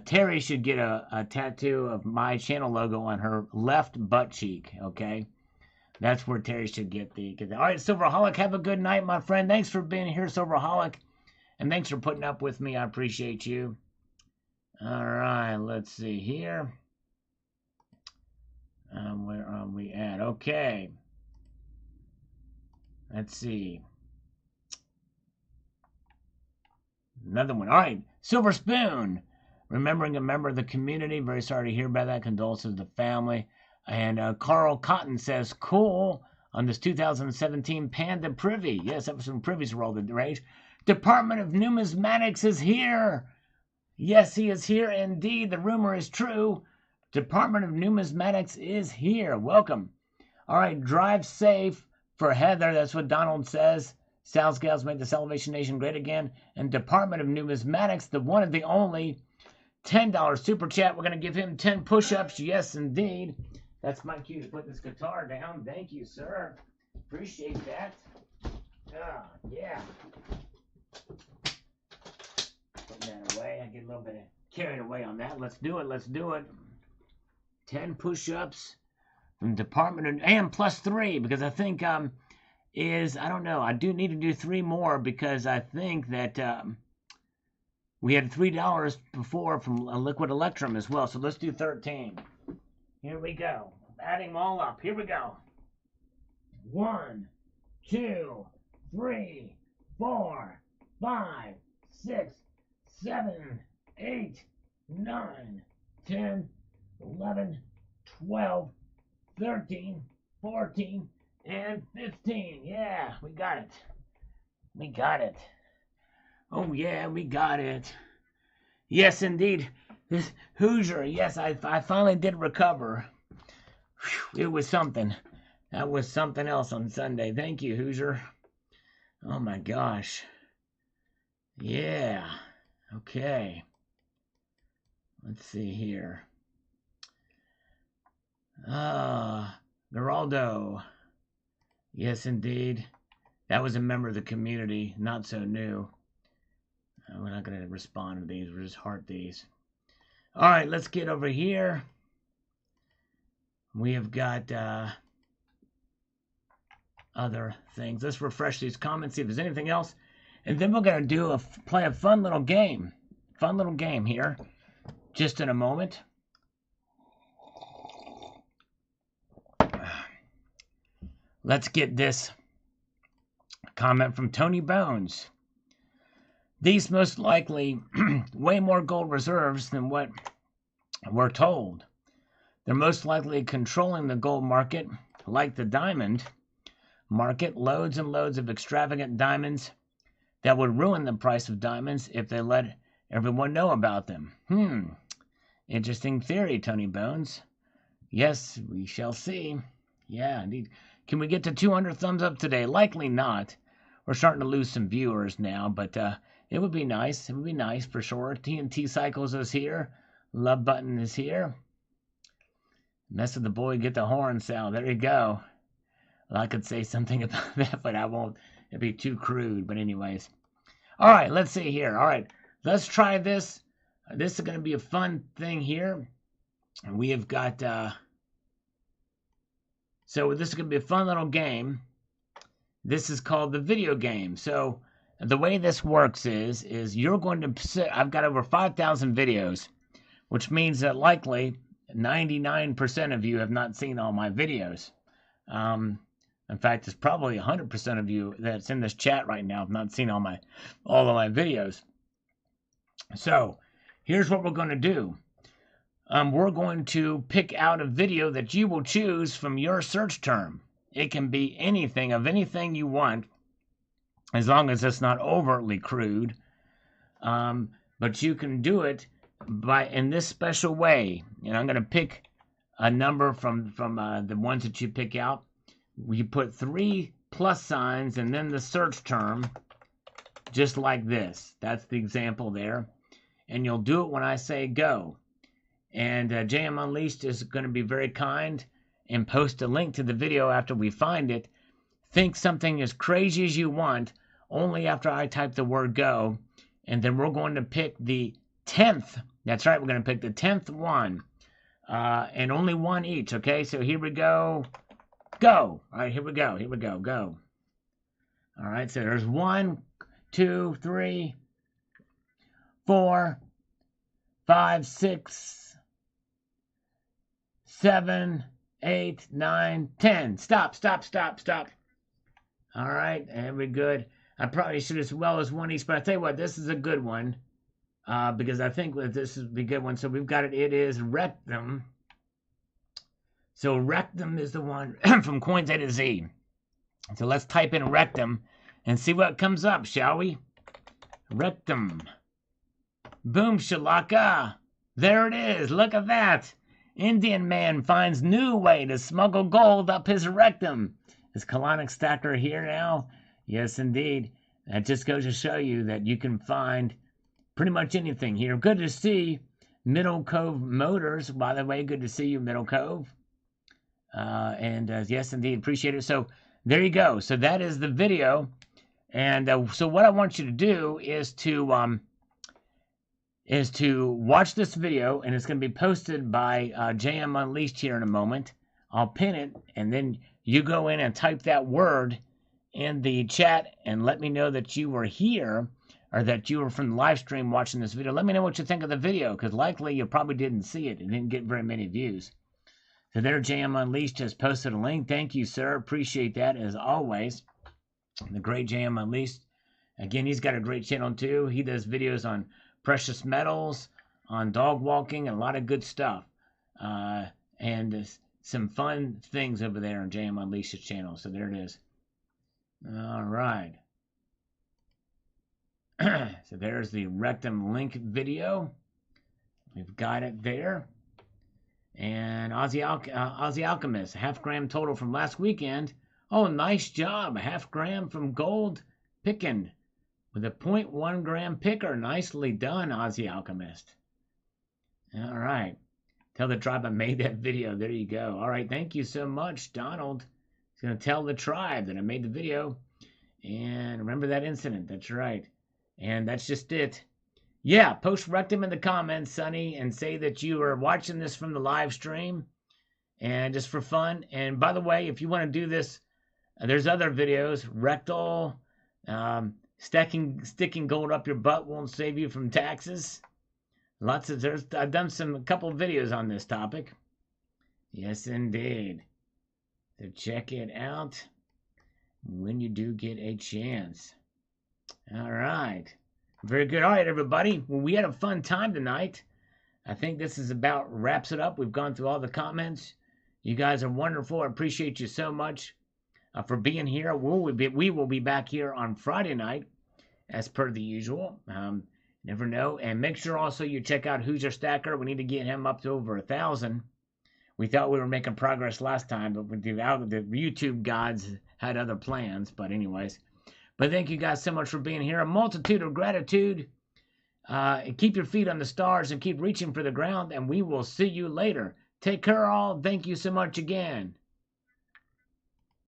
Terry should get a tattoo of my channel logo on her left butt cheek, okay? That's where Terry should get the. All right, Silverholic, have a good night, my friend. Thanks for being here, Silverholic. And thanks for putting up with me. I appreciate you. All right, let's see here. Where are we at? Okay. Let's see. Another one. All right, Silver Spoon. Remembering a member of the community. Very sorry to hear about that. Condolences to the family. And Carl Cotton says, cool, on this 2017 Panda Privy. Yes, that was some privies roll the rage. Department of Numismatics is here. Yes, he is here indeed. The rumor is true. Department of Numismatics is here. Welcome. All right, drive safe for Heather. That's what Donald says. Sal Scales make the Salvation Nation great again. And Department of Numismatics, the one and the only $10 super chat. We're going to give him 10 push-ups. Yes, indeed. That's my cue to put this guitar down. Thank you, sir. Appreciate that. Yeah. Putting that away. I get a little bit carried away on that. Let's do it. 10 push-ups from Department and plus 3 because I think I don't know. I do need to do 3 more because I think that we had $3 before from Liquid Electrum as well. So let's do 13. Here we go. Adding them all up. Here we go. 1, 2, 3, 4, 5, 6, 7, 8, 9, 10, 11, 12, 13, 14, and 15. Yeah, we got it. Oh, yeah, we got it. Yes, indeed. This Hoosier, yes, I finally did recover. Whew, it was something. That was something else on Sunday. Thank you, Hoosier. Oh, my gosh. Yeah. Okay. Let's see here. Geraldo. Yes, indeed. That was a member of the community, not so new. We're not going to respond to these. We'll just heart these. All right, let's get over here. We have got other things. Let's refresh these comments, see if there's anything else. And then we're going to play a fun little game. Fun little game here. Just in a moment. Let's get this comment from Tony Bones. These most likely way more gold reserves than what we're told. They're most likely controlling the gold market like the diamond market. Loads and loads of extravagant diamonds that would ruin the price of diamonds if they let everyone know about them. Interesting theory, Tony Bones. Yes, we shall see. Yeah, indeed. Can we get to 200 thumbs up today? Likely not. We're starting to lose some viewers now, but it would be nice. It would be nice for sure. TNT Cycles is here. Love Button is here. Mess with the boy, get the horn sound. There you go. Well, I could say something about that, but I won't. It'd be too crude. But anyways. All right, let's see here. All right, let's try this. This is going to be a fun thing here. And we have got... So this is going to be a fun little game. This is called the video game. So the way this works is you're going to sit... I've got over 5,000 videos, which means that likely 99% of you have not seen all my videos. In fact, it's probably 100% of you that's in this chat right now have not seen all of my videos. So here's what we're going to do. We're going to pick out a video that you will choose from your search term. It can be anything of anything you want, as long as it's not overtly crude. But you can do it in this special way. And I'm going to pick a number from the ones that you pick out. You put 3 plus signs and then the search term, just like this. That's the example there. And you'll do it when I say go. And JM Unleashed is going to be very kind and post a link to the video after we find it. Think something as crazy as you want, only after I type the word go. And then we're going to pick the 10th. That's right, we're going to pick the 10th one. And only one each, okay? So here we go. Go. All right, here we go. Go. All right, so there's 1, 2, 3, 4, 5, 6, 7, 8, 9, 10. Stop. All right, and we're good. I probably should as well as one each, but I tell you what, this is a good one. Because I think that this is a good one. So we've got it. It is rectum. So rectum is the one from Coins A to Z. So let's type in rectum and see what comes up, shall we? Rectum. Boom shalaka. There it is. Look at that. Indian man finds new way to smuggle gold up his rectum. Is colonic stacker here now? Yes, indeed. That just goes to show you that you can find pretty much anything here. Good to see Middle Cove Motors. By the way, good to see you, Middle Cove. Yes, indeed, appreciate it. So there you go. So that is the video. And so what I want you to do is to watch this video, and it's going to be posted by JM Unleashed here in a moment. I'll pin it, and then you go in and type that word in the chat and let me know that you were here or that you were from the live stream watching this video. Let me know what you think of the video, because likely you probably didn't see it. It didn't get very many views. So there, JM Unleashed has posted a link. Thank you, sir. Appreciate that as always. The great JM Unleashed. Again, he's got a great channel too. He does videos on precious metals, on dog walking, and a lot of good stuff. And some fun things over there on JM Unleashed's channel. So there it is. All right. So there's the Rectum Link video. We've got it there. And Aussie Alchemist, 1/2 gram total from last weekend. Oh, nice job. 1/2 gram from Gold Picking with a 0.1 gram picker. Nicely done, Aussie Alchemist. All right. Tell the tribe I made that video. There you go. All right. Thank you so much, Donald. He's going to tell the tribe that I made the video. And remember that incident. That's right. And that's just it. Yeah, post Rectum in the comments, Sonny, and say that you are watching this from the live stream and just for fun. And by the way, if you want to do this, there's other videos. Rectal, sticking gold up your butt won't save you from taxes. I've done a couple of videos on this topic. Yes, indeed. So check it out when you do get a chance. All right. Very good. All right, everybody. Well, we had a fun time tonight. I think this is about wraps it up. We've gone through all the comments. You guys are wonderful. I appreciate you so much for being here. We will be back here on Friday night, as per the usual. Never know. And make sure also you check out Who's Your Stacker. We need to get him up to over 1,000. We thought we were making progress last time, but the YouTube gods had other plans. But anyways. But thank you guys so much for being here. A multitude of gratitude. Keep your feet on the stars and keep reaching for the ground. And we will see you later. Take care all. Thank you so much again.